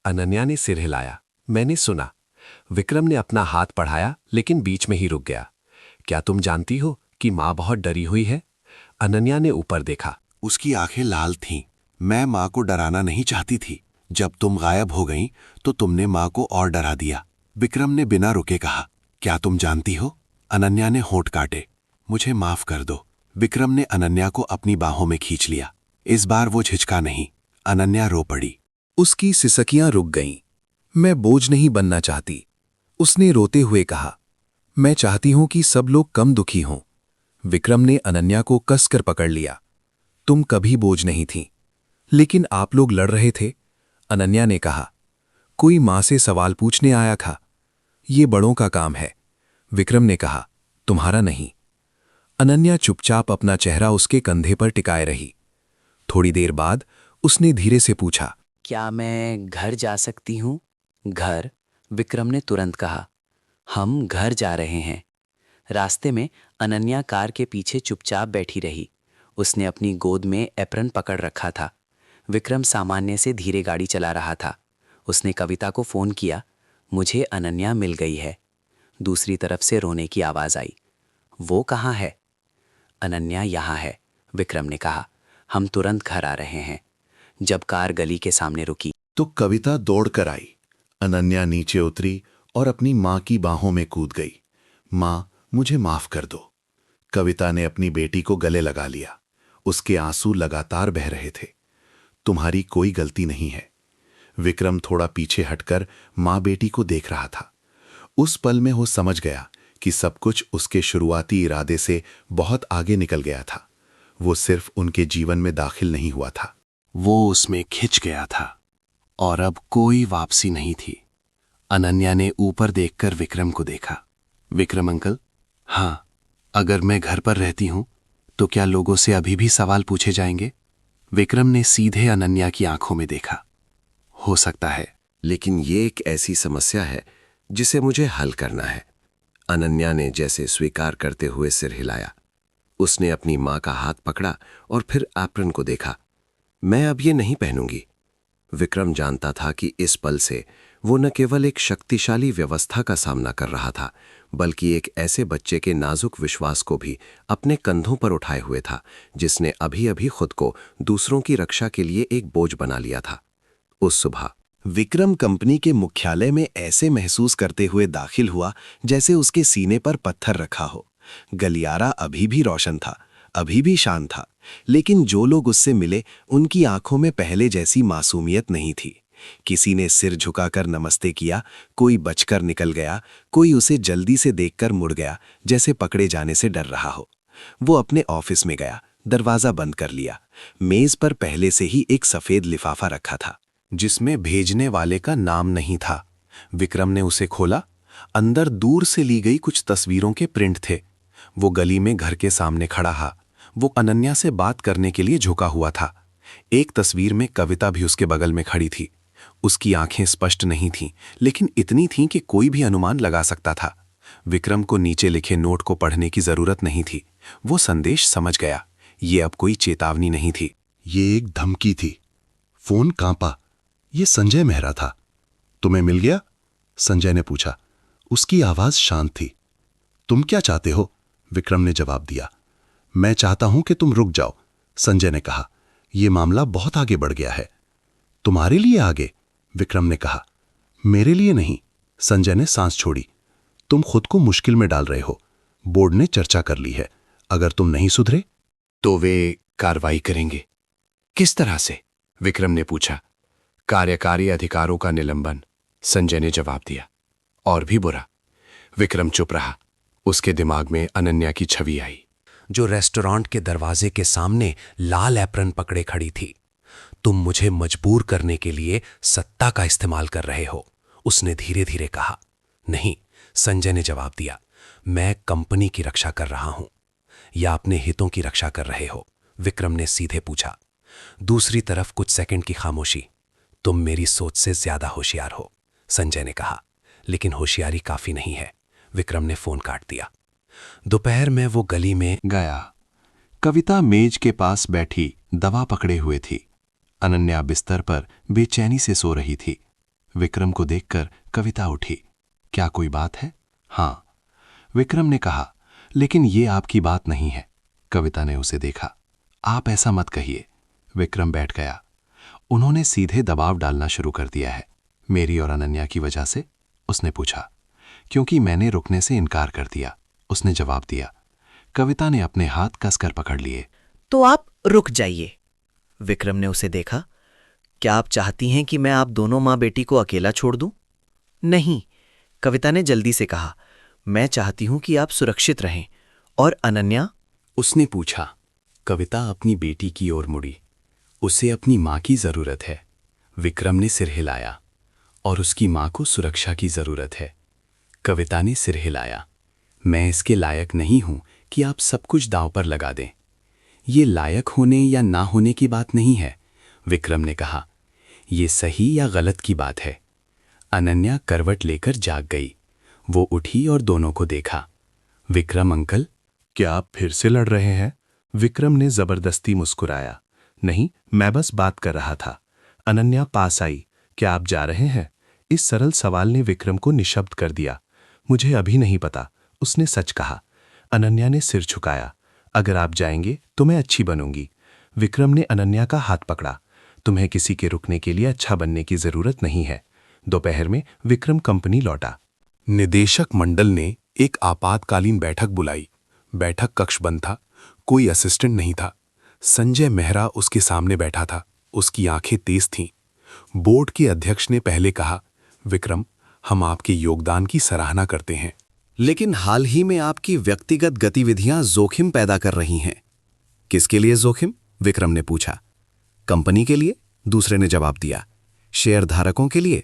अनन्या ने सिर हिलाया। मैंने सुना। विक्रम ने अपना हाथ बढ़ाया लेकिन बीच में ही रुक गया। क्या तुम जानती हो कि माँ बहुत डरी हुई है? अनन्या ने ऊपर देखा। उसकी आंखें लाल थीं। मैं माँ को डराना नहीं चाहती थी। जब तुम गायब हो गईं तो तुमने माँ को और डरा दिया, विक्रम ने बिना रुके कहा। क्या तुम जानती हो? अनन्या ने होंठ काटे। मुझे माफ कर दो। विक्रम ने अनन्या को अपनी बाहों में खींच लिया। इस बार वो झिझका नहीं। अनन्या रो पड़ी। उसकी सिसकियां रुक गईं। मैं बोझ नहीं बनना चाहती, उसने रोते हुए कहा। मैं चाहती हूं कि सब लोग कम दुखी हों। विक्रम ने अनन्या को कसकर पकड़ लिया। तुम कभी बोझ नहीं थीं, लेकिन आप लोग लड़ रहे थे, अनन्या ने कहा। कोई मां से सवाल पूछने आया था। ये बड़ों का काम है, विक्रम ने कहा, तुम्हारा नहीं। अनन्या चुपचाप अपना चेहरा उसके कंधे पर टिकाए रही। थोड़ी देर बाद उसने धीरे से पूछा, क्या मैं घर जा सकती हूँ? घर? विक्रम ने तुरंत कहा। हम घर जा रहे हैं। रास्ते में अनन्या कार के पीछे चुपचाप बैठी रही। उसने अपनी गोद में एप्रन पकड़ रखा था। विक्रम सामान्य से धीरे गाड़ी चला रहा था। उसने कविता को फोन किया। मुझे अनन्या मिल गई है। दूसरी तरफ से रोने की आवाज आई। वो कहाँ है? अनन्या यहाँ है, विक्रम ने कहा। हम तुरंत घर आ रहे हैं। जब कार गली के सामने रुकी तो कविता दौड़कर आई। अनन्या नीचे उतरी और अपनी मां की बाहों में कूद गई। मां, मुझे माफ कर दो। कविता ने अपनी बेटी को गले लगा लिया। उसके आंसू लगातार बह रहे थे। तुम्हारी कोई गलती नहीं है। विक्रम थोड़ा पीछे हटकर मां बेटी को देख रहा था। उस पल में वो समझ गया कि सब कुछ उसके शुरुआती इरादे से बहुत आगे निकल गया था। वो सिर्फ उनके जीवन में दाखिल नहीं हुआ था, वो उसमें खिंच गया था और अब कोई वापसी नहीं थी। अनन्या ने ऊपर देखकर विक्रम को देखा। विक्रम अंकल, हाँ, अगर मैं घर पर रहती हूं तो क्या लोगों से अभी भी सवाल पूछे जाएंगे? विक्रम ने सीधे अनन्या की आंखों में देखा। हो सकता है, लेकिन ये एक ऐसी समस्या है जिसे मुझे हल करना है। अनन्या ने जैसे स्वीकार करते हुए सिर हिलाया। उसने अपनी मां का हाथ पकड़ा और फिर एप्रन को देखा। मैं अब ये नहीं पहनूंगी। विक्रम जानता था कि इस पल से वो न केवल एक शक्तिशाली व्यवस्था का सामना कर रहा था, बल्कि एक ऐसे बच्चे के नाजुक विश्वास को भी अपने कंधों पर उठाए हुए था, जिसने अभी अभी खुद को दूसरों की रक्षा के लिए एक बोझ बना लिया था। उस सुबह विक्रम कंपनी के मुख्यालय में ऐसे महसूस करते हुए दाखिल हुआ जैसे उसके सीने पर पत्थर रखा हो। गलियारा अभी भी रोशन था, अभी भी शांत था, लेकिन जो लोग उससे मिले उनकी आंखों में पहले जैसी मासूमियत नहीं थी। किसी ने सिर झुकाकर नमस्ते किया, कोई बचकर निकल गया, कोई उसे जल्दी से देखकर मुड़ गया जैसे पकड़े जाने से डर रहा हो। वो अपने ऑफिस में गया, दरवाजा बंद कर लिया। मेज पर पहले से ही एक सफेद लिफाफा रखा था जिसमें भेजने वाले का नाम नहीं था। विक्रम ने उसे खोला। अंदर दूर से ली गई कुछ तस्वीरों के प्रिंट थे। वो गली में घर के सामने खड़ा था। वो अनन्या से बात करने के लिए झुका हुआ था। एक तस्वीर में कविता भी उसके बगल में खड़ी थी। उसकी आंखें स्पष्ट नहीं थीं, लेकिन इतनी थीं कि कोई भी अनुमान लगा सकता था। विक्रम को नीचे लिखे नोट को पढ़ने की जरूरत नहीं थी। वो संदेश समझ गया। ये अब कोई चेतावनी नहीं थी। ये एक धमकी थी। फोन कांपा। ये संजय मेहरा था। तुम्हें मिल गया? संजय ने पूछा। उसकी आवाज शांत थी। तुम क्या चाहते हो? विक्रम ने जवाब दिया। मैं चाहता हूं कि तुम रुक जाओ, संजय ने कहा। यह मामला बहुत आगे बढ़ गया है। तुम्हारे लिए आगे? विक्रम ने कहा। मेरे लिए नहीं, संजय ने सांस छोड़ी। तुम खुद को मुश्किल में डाल रहे हो। बोर्ड ने चर्चा कर ली है। अगर तुम नहीं सुधरे तो वे कार्रवाई करेंगे। किस तरह से? विक्रम ने पूछा। कार्यकारी अधिकारों का निलंबन, संजय ने जवाब दिया। और भी बुरा। विक्रम चुप रहा। उसके दिमाग में अनन्या की छवि आई, जो रेस्टोरेंट के दरवाजे के सामने लाल एप्रन पकड़े खड़ी थी। तुम मुझे मजबूर करने के लिए सत्ता का इस्तेमाल कर रहे हो, उसने धीरे धीरे कहा। नहीं, संजय ने जवाब दिया। मैं कंपनी की रक्षा कर रहा हूं या अपने हितों की रक्षा कर रहे हो? विक्रम ने सीधे पूछा। दूसरी तरफ कुछ सेकंड की खामोशी। तुम मेरी सोच से ज्यादा होशियार हो, संजय ने कहा। लेकिन होशियारी काफी नहीं है। विक्रम ने फोन काट दिया। दोपहर में वो गली में गया। कविता मेज के पास बैठी दवा पकड़े हुए थी। अनन्या बिस्तर पर बेचैनी से सो रही थी। विक्रम को देखकर कविता उठी। क्या कोई बात है? हाँ, विक्रम ने कहा। लेकिन ये आपकी बात नहीं है। कविता ने उसे देखा। आप ऐसा मत कहिए। विक्रम बैठ गया। उन्होंने सीधे दबाव डालना शुरू कर दिया है। मेरी और अनन्या की वजह से? उसने पूछा। क्योंकि मैंने रुकने से इनकार कर दिया, उसने जवाब दिया। कविता ने अपने हाथ कसकर पकड़ लिए। तो आप रुक जाइए। विक्रम ने उसे देखा। क्या आप चाहती हैं कि मैं आप दोनों माँ बेटी को अकेला छोड़ दूं? नहीं, कविता ने जल्दी से कहा। मैं चाहती हूं कि आप सुरक्षित रहें। और अनन्या? उसने पूछा। कविता अपनी बेटी की ओर मुड़ी। उसे अपनी मां की जरूरत है। विक्रम ने सिर हिलाया। और उसकी मां को सुरक्षा की जरूरत है। कविता ने सिर हिलाया। मैं इसके लायक नहीं हूं कि आप सब कुछ दांव पर लगा दें। ये लायक होने या ना होने की बात नहीं है, विक्रम ने कहा। ये सही या गलत की बात है। अनन्या करवट लेकर जाग गई। वो उठी और दोनों को देखा। विक्रम अंकल, क्या आप फिर से लड़ रहे हैं? विक्रम ने जबरदस्ती मुस्कुराया। नहीं, मैं बस बात कर रहा था। अनन्या पास आई। क्या आप जा रहे हैं? इस सरल सवाल ने विक्रम को निशब्द कर दिया। मुझे अभी नहीं पता, उसने सच कहा। अनन्या ने सिर झुकाया। अगर आप जाएंगे तो मैं अच्छी बनूंगी। विक्रम ने अनन्या का हाथ पकड़ा। तुम्हें किसी के रुकने के लिए अच्छा बनने की जरूरत नहीं है। दोपहर में विक्रम कंपनी लौटा। निदेशक मंडल ने एक आपातकालीन बैठक बुलाई। बैठक कक्ष बंद था। कोई असिस्टेंट नहीं था। संजय मेहरा उसके सामने बैठा था। उसकी आंखें तेज थीं। बोर्ड के अध्यक्ष ने पहले कहा, विक्रम, हम आपके योगदान की सराहना करते हैं, लेकिन हाल ही में आपकी व्यक्तिगत गतिविधियां जोखिम पैदा कर रही हैं। किसके लिए जोखिम? विक्रम ने पूछा। कंपनी के लिए? दूसरे ने जवाब दिया। शेयरधारकों के लिए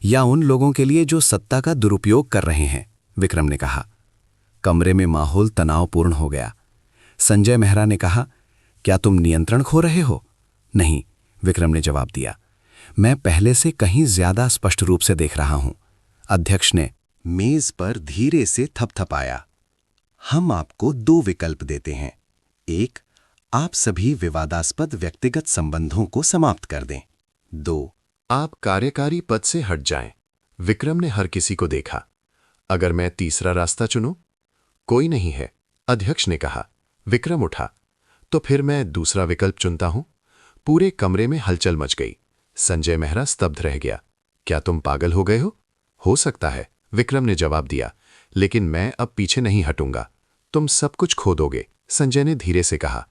या उन लोगों के लिए जो सत्ता का दुरुपयोग कर रहे हैं? विक्रम ने कहा। कमरे में माहौल तनावपूर्ण हो गया। संजय मेहरा ने कहा, क्या तुम नियंत्रण खो रहे हो? नहीं, विक्रम ने जवाब दिया। मैं पहले से कहीं ज्यादा स्पष्ट रूप से देख रहा हूं। अध्यक्ष ने मेज पर धीरे से थपथपाया। हम आपको 2 विकल्प देते हैं। एक, आप सभी विवादास्पद व्यक्तिगत संबंधों को समाप्त कर दें। 2. आप कार्यकारी पद से हट जाएं। विक्रम ने हर किसी को देखा। अगर मैं तीसरा रास्ता चुनूं? कोई नहीं है, अध्यक्ष ने कहा। विक्रम उठा। तो फिर मैं दूसरा विकल्प चुनता हूं। पूरे कमरे में हलचल मच गई। संजय मेहरा स्तब्ध रह गया। क्या तुम पागल हो गए हो? हो सकता है, विक्रम ने जवाब दिया, लेकिन मैं अब पीछे नहीं हटूंगा। तुम सब कुछ खो दोगे, संजय ने धीरे से कहा।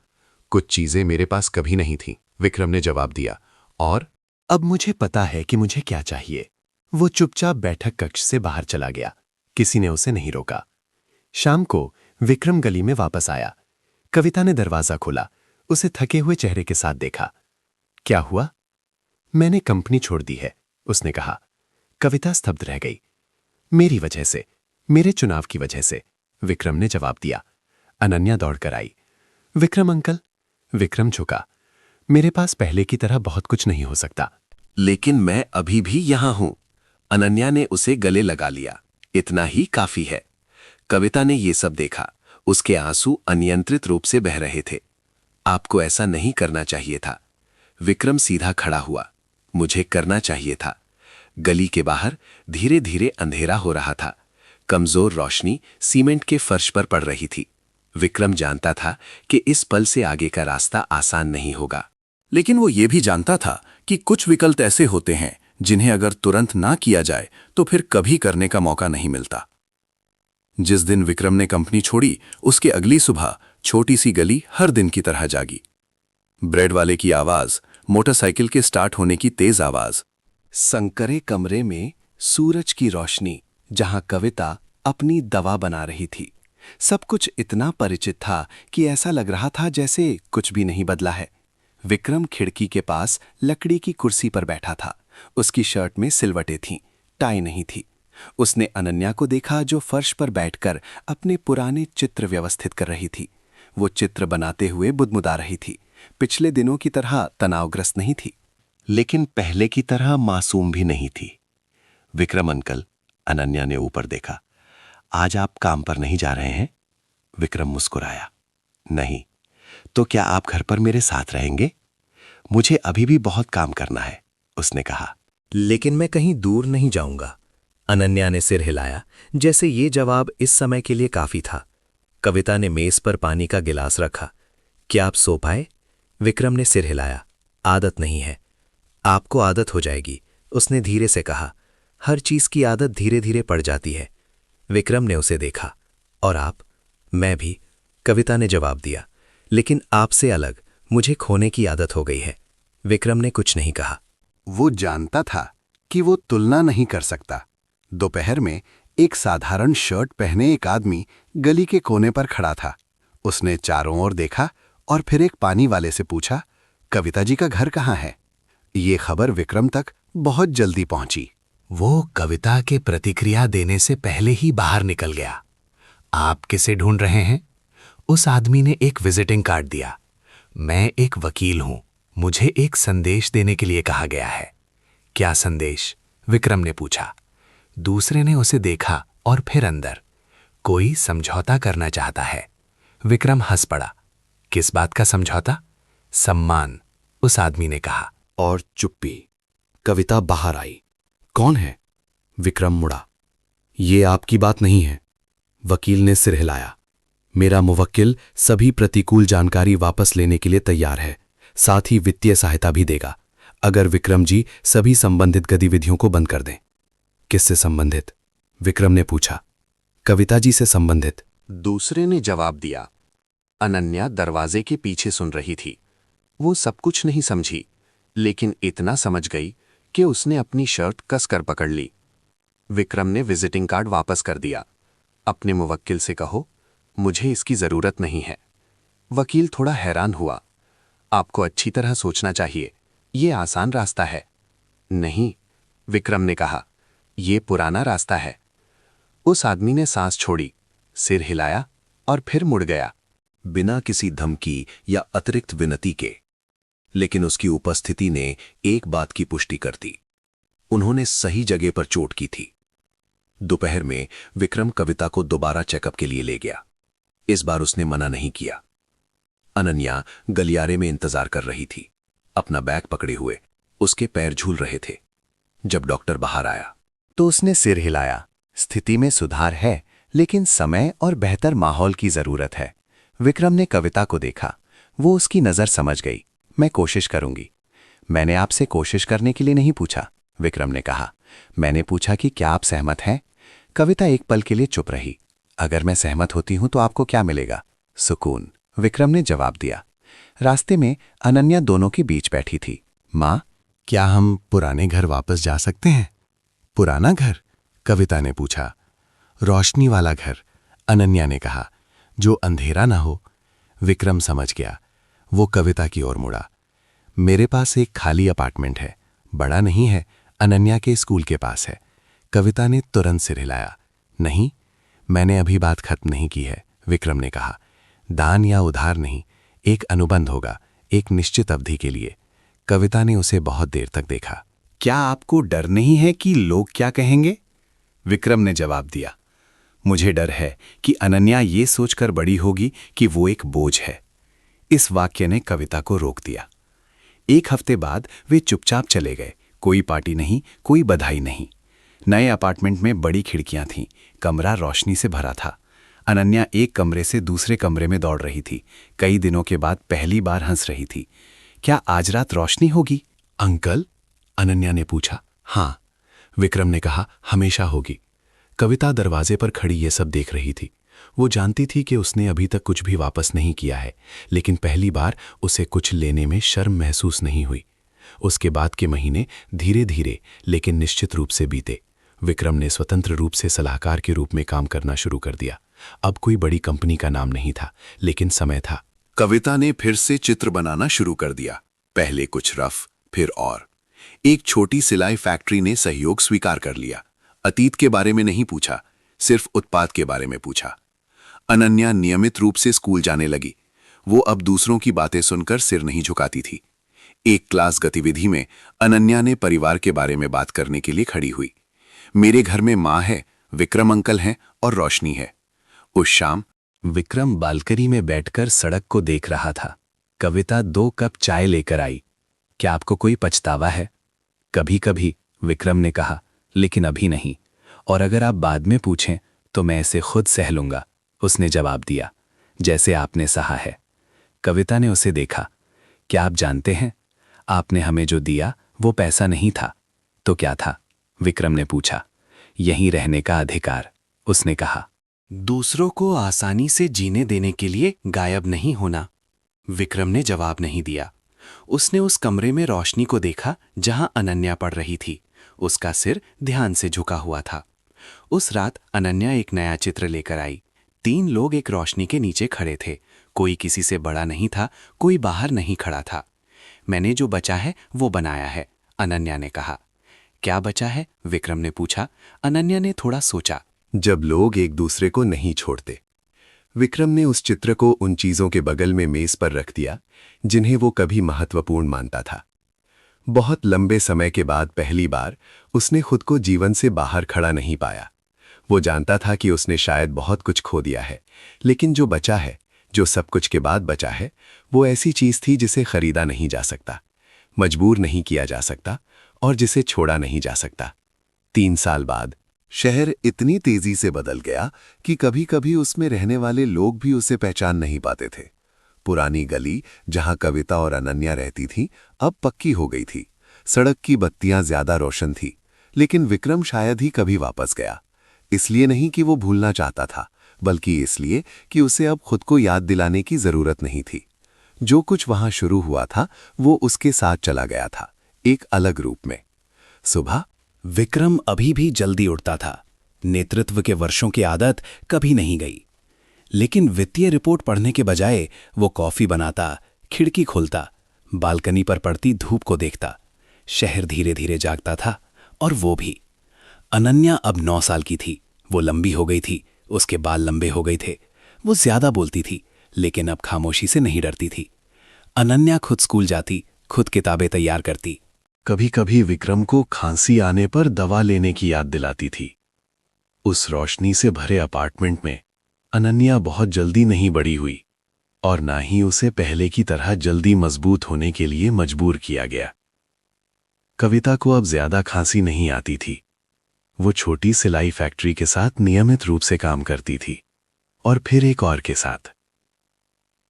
कुछ चीजें मेरे पास कभी नहीं थीं, विक्रम ने जवाब दिया। और अब मुझे पता है कि मुझे क्या चाहिए। वो चुपचाप बैठक कक्ष से बाहर चला गया। किसी ने उसे नहीं रोका। शाम को विक्रम गली में वापस आया। कविता ने दरवाजा खोला, उसे थके हुए चेहरे के साथ देखा। क्या हुआ? मैंने कंपनी छोड़ दी है, उसने कहा। कविता स्तब्ध रह गई। मेरी वजह से, मेरे चुनाव की वजह से, विक्रम ने जवाब दिया। अनन्या दौड़कर आई। विक्रम अंकल। विक्रम झुका। मेरे पास पहले की तरह बहुत कुछ नहीं हो सकता, लेकिन मैं अभी भी यहां हूं। अनन्या ने उसे गले लगा लिया। इतना ही काफी है। कविता ने ये सब देखा। उसके आंसू अनियंत्रित रूप से बह रहे थे। आपको ऐसा नहीं करना चाहिए था। विक्रम सीधा खड़ा हुआ। मुझे करना चाहिए था। गली के बाहर धीरे धीरे अंधेरा हो रहा था। कमजोर रोशनी सीमेंट के फर्श पर पड़ रही थी। विक्रम जानता था कि इस पल से आगे का रास्ता आसान नहीं होगा, लेकिन वो ये भी जानता था कि कुछ विकल्प ऐसे होते हैं जिन्हें अगर तुरंत ना किया जाए तो फिर कभी करने का मौका नहीं मिलता। जिस दिन विक्रम ने कंपनी छोड़ी, उसके अगली सुबह छोटी सी गली हर दिन की तरह जागी। ब्रेड वाले की आवाज, मोटरसाइकिल के स्टार्ट होने की तेज आवाज, संकरे कमरे में सूरज की रोशनी, जहां कविता अपनी दवा बना रही थी। सब कुछ इतना परिचित था कि ऐसा लग रहा था जैसे कुछ भी नहीं बदला है। विक्रम खिड़की के पास लकड़ी की कुर्सी पर बैठा था। उसकी शर्ट में सिलवटें थीं, टाई नहीं थी। उसने अनन्या को देखा जो फर्श पर बैठकर अपने पुराने चित्र व्यवस्थित कर रही थी। वो चित्र बनाते हुए बुदबुदा रही थी। पिछले दिनों की तरह तनावग्रस्त नहीं थी, लेकिन पहले की तरह मासूम भी नहीं थी। विक्रम अंकल, अनन्या ने ऊपर देखा। आज आप काम पर नहीं जा रहे हैं? विक्रम मुस्कुराया। नहीं। तो क्या आप घर पर मेरे साथ रहेंगे? मुझे अभी भी बहुत काम करना है, उसने कहा। लेकिन मैं कहीं दूर नहीं जाऊंगा। अनन्या ने सिर हिलाया, जैसे ये जवाब इस समय के लिए काफी था। कविता ने मेज पर पानी का गिलास रखा। क्या आप सो पाए? विक्रम ने सिर हिलाया। आदत नहीं है। आपको आदत हो जाएगी, उसने धीरे से कहा। हर चीज की आदत धीरे धीरे पड़ जाती है। विक्रम ने उसे देखा। और आप? मैं भी, कविता ने जवाब दिया। लेकिन आपसे अलग मुझे खोने की आदत हो गई है। विक्रम ने कुछ नहीं कहा। वो जानता था कि वो तुलना नहीं कर सकता। दोपहर में एक साधारण शर्ट पहने एक आदमी गली के कोने पर खड़ा था। उसने चारों ओर देखा और फिर एक पानी वाले से पूछा, कविता जी का घर कहाँ है? ये खबर विक्रम तक बहुत जल्दी पहुंची। वो कविता के प्रतिक्रिया देने से पहले ही बाहर निकल गया। आप किसे ढूंढ रहे हैं? उस आदमी ने एक विजिटिंग कार्ड दिया। मैं एक वकील हूं, मुझे एक संदेश देने के लिए कहा गया है। क्या संदेश? विक्रम ने पूछा। दूसरे ने उसे देखा और फिर अंदर। कोई समझौता करना चाहता है। विक्रम हंस पड़ा। किस बात का समझौता? सम्मान, उस आदमी ने कहा। और चुप्पी। कविता बाहर आई। कौन है? विक्रम मुड़ा। ये आपकी बात नहीं है। वकील ने सिर हिलाया। मेरा मुवक्किल सभी प्रतिकूल जानकारी वापस लेने के लिए तैयार है, साथ ही वित्तीय सहायता भी देगा अगर विक्रम जी सभी संबंधित गतिविधियों को बंद कर दें। किससे संबंधित? विक्रम ने पूछा। कविता जी से संबंधित, दूसरे ने जवाब दिया। अनन्या दरवाजे के पीछे सुन रही थी। वो सब कुछ नहीं समझी, लेकिन इतना समझ गई कि उसने अपनी शर्ट कसकर पकड़ ली। विक्रम ने विजिटिंग कार्ड वापस कर दिया। अपने मुवक्किल से कहो, मुझे इसकी जरूरत नहीं है। वकील थोड़ा हैरान हुआ। आपको अच्छी तरह सोचना चाहिए, ये आसान रास्ता है। नहीं, विक्रम ने कहा, ये पुराना रास्ता है। उस आदमी ने सांस छोड़ी, सिर हिलाया और फिर मुड़ गया, बिना किसी धमकी या अतिरिक्त विनती के। लेकिन उसकी उपस्थिति ने एक बात की पुष्टि कर दी। उन्होंने सही जगह पर चोट की थी। दोपहर में विक्रम कविता को दोबारा चेकअप के लिए ले गया। इस बार उसने मना नहीं किया। अनन्या गलियारे में इंतजार कर रही थी, अपना बैग पकड़े हुए। उसके पैर झूल रहे थे। जब डॉक्टर बाहर आया तो उसने सिर हिलाया। स्थिति में सुधार है, लेकिन समय और बेहतर माहौल की जरूरत है। विक्रम ने कविता को देखा। वो उसकी नजर समझ गई। मैं कोशिश करूंगी। मैंने आपसे कोशिश करने के लिए नहीं पूछा, विक्रम ने कहा। मैंने पूछा कि क्या आप सहमत हैं? कविता एक पल के लिए चुप रही। अगर मैं सहमत होती हूं तो आपको क्या मिलेगा? सुकून, विक्रम ने जवाब दिया। रास्ते में अनन्या दोनों के बीच बैठी थी। माँ, क्या हम पुराने घर वापस जा सकते हैं? पुराना घर? कविता ने पूछा। रोशनी वाला घर, अनन्या ने कहा, जो अंधेरा ना हो। विक्रम समझ गया। वो कविता की ओर मुड़ा। मेरे पास एक खाली अपार्टमेंट है, बड़ा नहीं है, अनन्या के स्कूल के पास है। कविता ने तुरंत सिर हिलाया। नहीं, मैंने अभी बात खत्म नहीं की है, विक्रम ने कहा। दान या उधार नहीं, एक अनुबंध होगा, एक निश्चित अवधि के लिए। कविता ने उसे बहुत देर तक देखा। क्या आपको डर नहीं है कि लोग क्या कहेंगे? विक्रम ने जवाब दिया। मुझे डर है कि अनन्या ये सोचकर बड़ी होगी कि वो एक बोझ है। इस वाक्य ने कविता को रोक दिया। एक हफ्ते बाद वे चुपचाप चले गए। कोई पार्टी नहीं, कोई बधाई नहीं। नए अपार्टमेंट में बड़ी खिड़कियां थीं। कमरा रोशनी से भरा था। अनन्या एक कमरे से दूसरे कमरे में दौड़ रही थी। कई दिनों के बाद पहली बार हंस रही थी। क्या आज रात रोशनी होगी? अंकल, अनन्या ने पूछा। हाँ, विक्रम ने कहा, हमेशा होगी। कविता दरवाजे पर खड़ी ये सब देख रही थी। वो जानती थी कि उसने अभी तक कुछ भी वापस नहीं किया है, लेकिन पहली बार उसे कुछ लेने में शर्म महसूस नहीं हुई। उसके बाद के महीने धीरे धीरे लेकिन निश्चित रूप से बीते। विक्रम ने स्वतंत्र रूप से सलाहकार के रूप में काम करना शुरू कर दिया। अब कोई बड़ी कंपनी का नाम नहीं था, लेकिन समय था। कविता ने फिर से चित्र बनाना शुरू कर दिया। पहले कुछ रफ, फिर और। एक छोटी सिलाई फैक्ट्री ने सहयोग स्वीकार कर लिया। अतीत के बारे में नहीं पूछा, सिर्फ उत्पाद के बारे में पूछा। अनन्या नियमित रूप से स्कूल जाने लगी। वो अब दूसरों की बातें सुनकर सिर नहीं झुकाती थी। एक क्लास गतिविधि में अनन्या ने परिवार के बारे में बात करने के लिए खड़ी हुई। मेरे घर में माँ है, विक्रम अंकल हैं और रोशनी है। उस शाम विक्रम बालकनी में बैठकर सड़क को देख रहा था। कविता 2 कप चाय लेकर आई। क्या आपको कोई पछतावा है? कभी कभी, विक्रम ने कहा, लेकिन अभी नहीं। और अगर आप बाद में पूछें तो मैं इसे खुद सह लूंगा, उसने जवाब दिया। जैसे आपने सहा है। कविता ने उसे देखा। क्या आप जानते हैं, आपने हमें जो दिया वो पैसा नहीं था। तो क्या था? विक्रम ने पूछा। यहीं रहने का अधिकार, उसने कहा। दूसरों को आसानी से जीने देने के लिए गायब नहीं होना, विक्रम ने जवाब नहीं दिया। उसने उस कमरे में रोशनी को देखा जहां अनन्या पढ़ रही थी। उसका सिर ध्यान से झुका हुआ था। उस रात अनन्या एक नया चित्र लेकर आई। 3 लोग एक रोशनी के नीचे खड़े थे। कोई किसी से बड़ा नहीं था, कोई बाहर नहीं खड़ा था। मैंने जो बचा है वो बनाया है, अनन्या ने कहा। क्या बचा है? विक्रम ने पूछा। अनन्या ने थोड़ा सोचा। जब लोग एक दूसरे को नहीं छोड़ते। विक्रम ने उस चित्र को उन चीजों के बगल में मेज पर रख दिया जिन्हें वो कभी महत्वपूर्ण मानता था। बहुत लंबे समय के बाद पहली बार उसने खुद को जीवन से बाहर खड़ा नहीं पाया। वो जानता था कि उसने शायद बहुत कुछ खो दिया है, लेकिन जो बचा है, जो सब कुछ के बाद बचा है, वो ऐसी चीज थी जिसे खरीदा नहीं जा सकता, मजबूर नहीं किया जा सकता और जिसे छोड़ा नहीं जा सकता। 3 साल बाद शहर इतनी तेजी से बदल गया कि कभी-कभी उसमें रहने वाले लोग भी उसे पहचान नहीं पाते थे। पुरानी गली जहां कविता और अनन्या रहती थी अब पक्की हो गई थी। सड़क की बत्तियां ज्यादा रोशन थी, लेकिन विक्रम शायद ही कभी वापस गया। इसलिए नहीं कि वो भूलना चाहता था, बल्कि इसलिए कि उसे अब खुद को याद दिलाने की जरूरत नहीं थी। जो कुछ वहां शुरू हुआ था वो उसके साथ चला गया था, एक अलग रूप में। सुबह विक्रम अभी भी जल्दी उठता था। नेतृत्व के वर्षों की आदत कभी नहीं गई। लेकिन वित्तीय रिपोर्ट पढ़ने के बजाय वो कॉफी बनाता, खिड़की खोलता, बालकनी पर पड़ती धूप को देखता। शहर धीरे धीरे जागता था, और वो भी। अनन्या अब 9 साल की थी। वो लंबी हो गई थी, उसके बाल लंबे हो गए थे। वो ज्यादा बोलती थी, लेकिन अब खामोशी से नहीं डरती थी। अनन्या खुद स्कूल जाती, खुद किताबें तैयार करती। कभी कभी विक्रम को खांसी आने पर दवा लेने की याद दिलाती थी। उस रोशनी से भरे अपार्टमेंट में अनन्या बहुत जल्दी नहीं बड़ी हुई। और ना ही उसे पहले की तरह जल्दी मजबूत होने के लिए मजबूर किया गया। कविता को अब ज्यादा खांसी नहीं आती थी। वो छोटी सिलाई फैक्ट्री के साथ नियमित रूप से काम करती थी, और फिर एक और के साथ।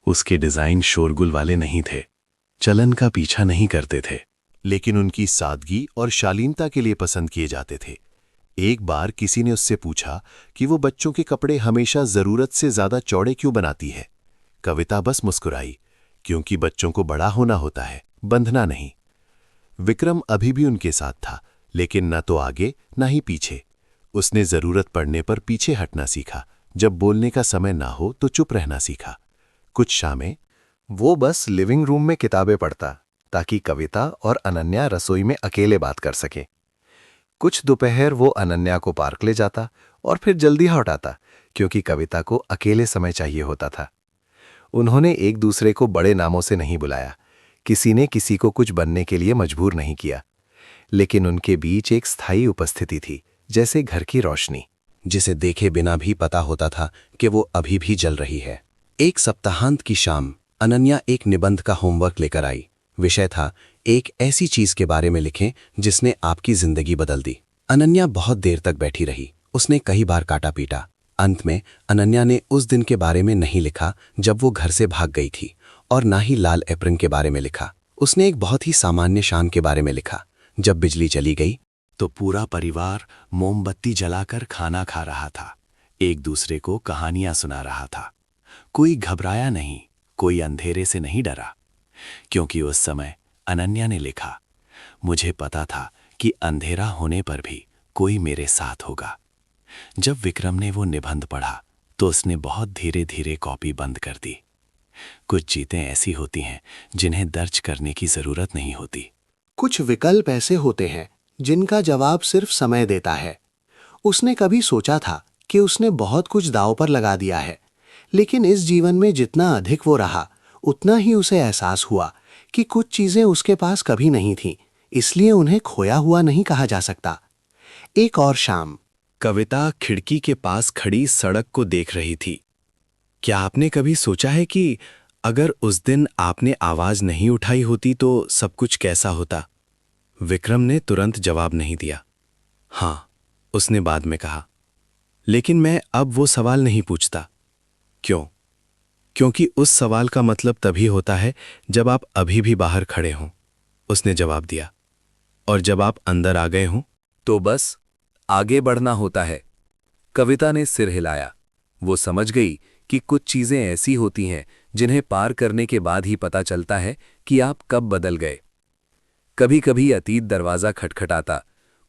उसके डिजाइन शोरगुल वाले नहीं थे, चलन का पीछा नहीं करते थे, लेकिन उनकी सादगी और शालीनता के लिए पसंद किए जाते थे। एक बार किसी ने उससे पूछा कि वो बच्चों के कपड़े हमेशा जरूरत से ज्यादा चौड़े क्यों बनाती है। कविता बस मुस्कुराई, क्योंकि बच्चों को बड़ा होना होता है, बंधना नहीं। विक्रम अभी भी उनके साथ था, लेकिन न तो आगे न ही पीछे। उसने जरूरत पड़ने पर पीछे हटना सीखा, जब बोलने का समय ना हो तो चुप रहना सीखा। कुछ शामें वो बस लिविंग रूम में किताबें पढ़ता, ताकि कविता और अनन्या रसोई में अकेले बात कर सके। कुछ दोपहर वो अनन्या को पार्क ले जाता और फिर जल्दी लौट आता, क्योंकि कविता को अकेले समय चाहिए होता था। उन्होंने एक दूसरे को बड़े नामों से नहीं बुलाया, किसी ने किसी को कुछ बनने के लिए मजबूर नहीं किया, लेकिन उनके बीच एक स्थायी उपस्थिति थी, जैसे घर की रोशनी, जिसे देखे बिना भी पता होता था कि वो अभी भी जल रही है। एक सप्ताहांत की शाम अनन्या एक निबंध का होमवर्क लेकर आई। विषय था, एक ऐसी चीज के बारे में लिखें जिसने आपकी जिंदगी बदल दी। अनन्या बहुत देर तक बैठी रही। उसने कई बार काटा पीटा। अंत में अनन्या ने उस दिन के बारे में नहीं लिखा जब वो घर से भाग गई थी, और ना ही लाल एप्रन के बारे में लिखा। उसने एक बहुत ही सामान्य शाम के बारे में लिखा, जब बिजली चली गई तो पूरा परिवार मोमबत्ती जलाकर खाना खा रहा था, एक दूसरे को कहानियां सुना रहा था। कोई घबराया नहीं, कोई अंधेरे से नहीं डरा, क्योंकि उस समय अनन्या ने लिखा, मुझे पता था कि अंधेरा होने पर भी कोई मेरे साथ होगा। जब विक्रम ने वो निबंध पढ़ा तो उसने बहुत धीरे धीरे कॉपी बंद कर दी। कुछ चीजें ऐसी होती हैं जिन्हें दर्ज करने की जरूरत नहीं होती। कुछ विकल्प ऐसे होते हैं जिनका जवाब सिर्फ समय देता है। उसने कभी सोचा था कि उसने बहुत कुछ दांव पर लगा दिया है, लेकिन इस जीवन में जितना अधिक वो रहा, उतना ही उसे एहसास हुआ कि कुछ चीजें उसके पास कभी नहीं थीं, इसलिए उन्हें खोया हुआ नहीं कहा जा सकता। एक और शाम कविता खिड़की के पास खड़ी सड़क को देख रही थी। क्या आपने कभी सोचा है कि अगर उस दिन आपने आवाज नहीं उठाई होती तो सब कुछ कैसा होता? विक्रम ने तुरंत जवाब नहीं दिया। हाँ, उसने बाद में कहा, लेकिन मैं अब वो सवाल नहीं पूछता। क्यों? क्योंकि उस सवाल का मतलब तभी होता है जब आप अभी भी बाहर खड़े हों, उसने जवाब दिया। और जब आप अंदर आ गए हों तो बस आगे बढ़ना होता है। कविता ने सिर हिलाया। वो समझ गई कि कुछ चीजें ऐसी होती हैं जिन्हें पार करने के बाद ही पता चलता है कि आप कब बदल गए। कभी कभी अतीत दरवाजा खटखटाता,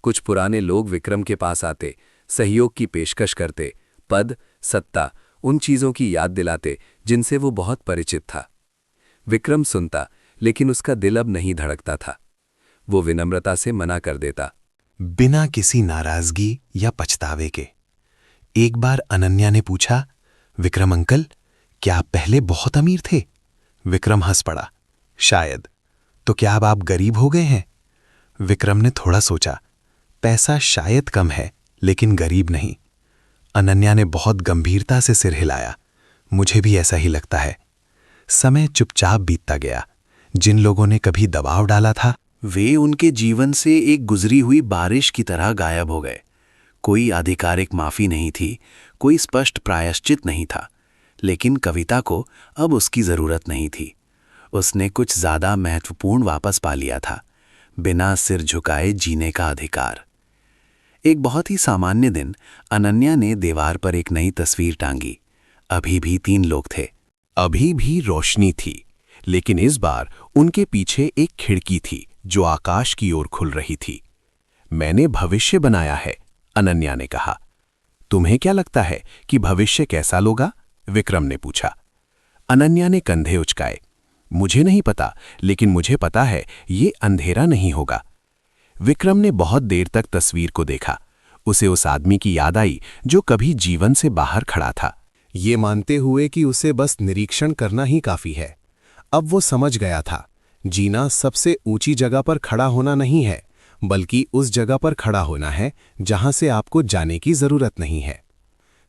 कुछ पुराने लोग विक्रम के पास आते, सहयोग की पेशकश करते, पद, सत्ता, उन चीजों की याद दिलाते जिनसे वो बहुत परिचित था। विक्रम सुनता, लेकिन उसका दिल अब नहीं धड़कता था। वो विनम्रता से मना कर देता, बिना किसी नाराजगी या पछतावे के। एक बार अनन्या ने पूछा, विक्रम अंकल, क्या आप पहले बहुत अमीर थे? विक्रम हंस पड़ा, शायद। तो क्या अब आप गरीब हो गए हैं? विक्रम ने थोड़ा सोचा, पैसा शायद कम है, लेकिन गरीब नहीं। अनन्या ने बहुत गंभीरता से सिर हिलाया, मुझे भी ऐसा ही लगता है। समय चुपचाप बीतता गया। जिन लोगों ने कभी दबाव डाला था, वे उनके जीवन से एक गुजरी हुई बारिश की तरह गायब हो गए। कोई आधिकारिक माफी नहीं थी, कोई स्पष्ट प्रायश्चित नहीं था, लेकिन कविता को अब उसकी जरूरत नहीं थी। उसने कुछ ज्यादा महत्वपूर्ण वापस पा लिया था, बिना सिर झुकाए जीने का अधिकार। एक बहुत ही सामान्य दिन अनन्या ने दीवार पर एक नई तस्वीर टांगी। अभी भी 3 लोग थे, अभी भी रोशनी थी, लेकिन इस बार उनके पीछे एक खिड़की थी जो आकाश की ओर खुल रही थी। मैंने भविष्य बनाया है, अनन्या ने कहा। तुम्हें क्या लगता है कि भविष्य कैसा होगा? विक्रम ने पूछा। अनन्या ने कंधे उचकाए। मुझे नहीं पता, लेकिन मुझे पता है ये अंधेरा नहीं होगा। विक्रम ने बहुत देर तक तस्वीर को देखा। उसे उस आदमी की याद आई जो कभी जीवन से बाहर खड़ा था, ये मानते हुए कि उसे बस निरीक्षण करना ही काफी है। अब वो समझ गया था, जीना सबसे ऊंची जगह पर खड़ा होना नहीं है, बल्कि उस जगह पर खड़ा होना है जहां से आपको जाने की जरूरत नहीं है।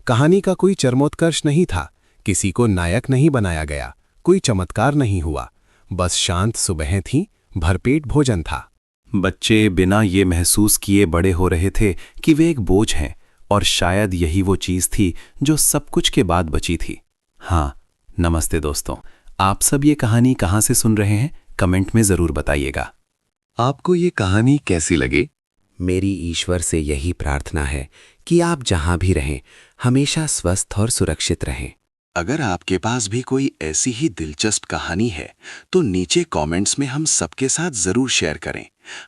कहानी का कोई चरमोत्कर्ष नहीं था, किसी को नायक नहीं बनाया गया, कोई चमत्कार नहीं हुआ, बस शांत सुबहें थीं, भरपेट भोजन था। बच्चे बिना ये महसूस किए बड़े हो रहे थे कि वे एक बोझ हैं, और शायद यही वो चीज थी जो सब कुछ के बाद बची थी। हाँ, नमस्ते दोस्तों, आप सब ये कहानी कहाँ से सुन रहे हैं, कमेंट में जरूर बताइएगा। आपको ये कहानी कैसी लगे? मेरी ईश्वर से यही प्रार्थना है कि आप जहां भी रहें हमेशा स्वस्थ और सुरक्षित रहें। अगर आपके पास भी कोई ऐसी ही दिलचस्प कहानी है तो नीचे कमेंट्स में हम सबके साथ जरूर शेयर करें।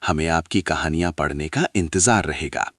हमें आपकी कहानियां पढ़ने का इंतजार रहेगा।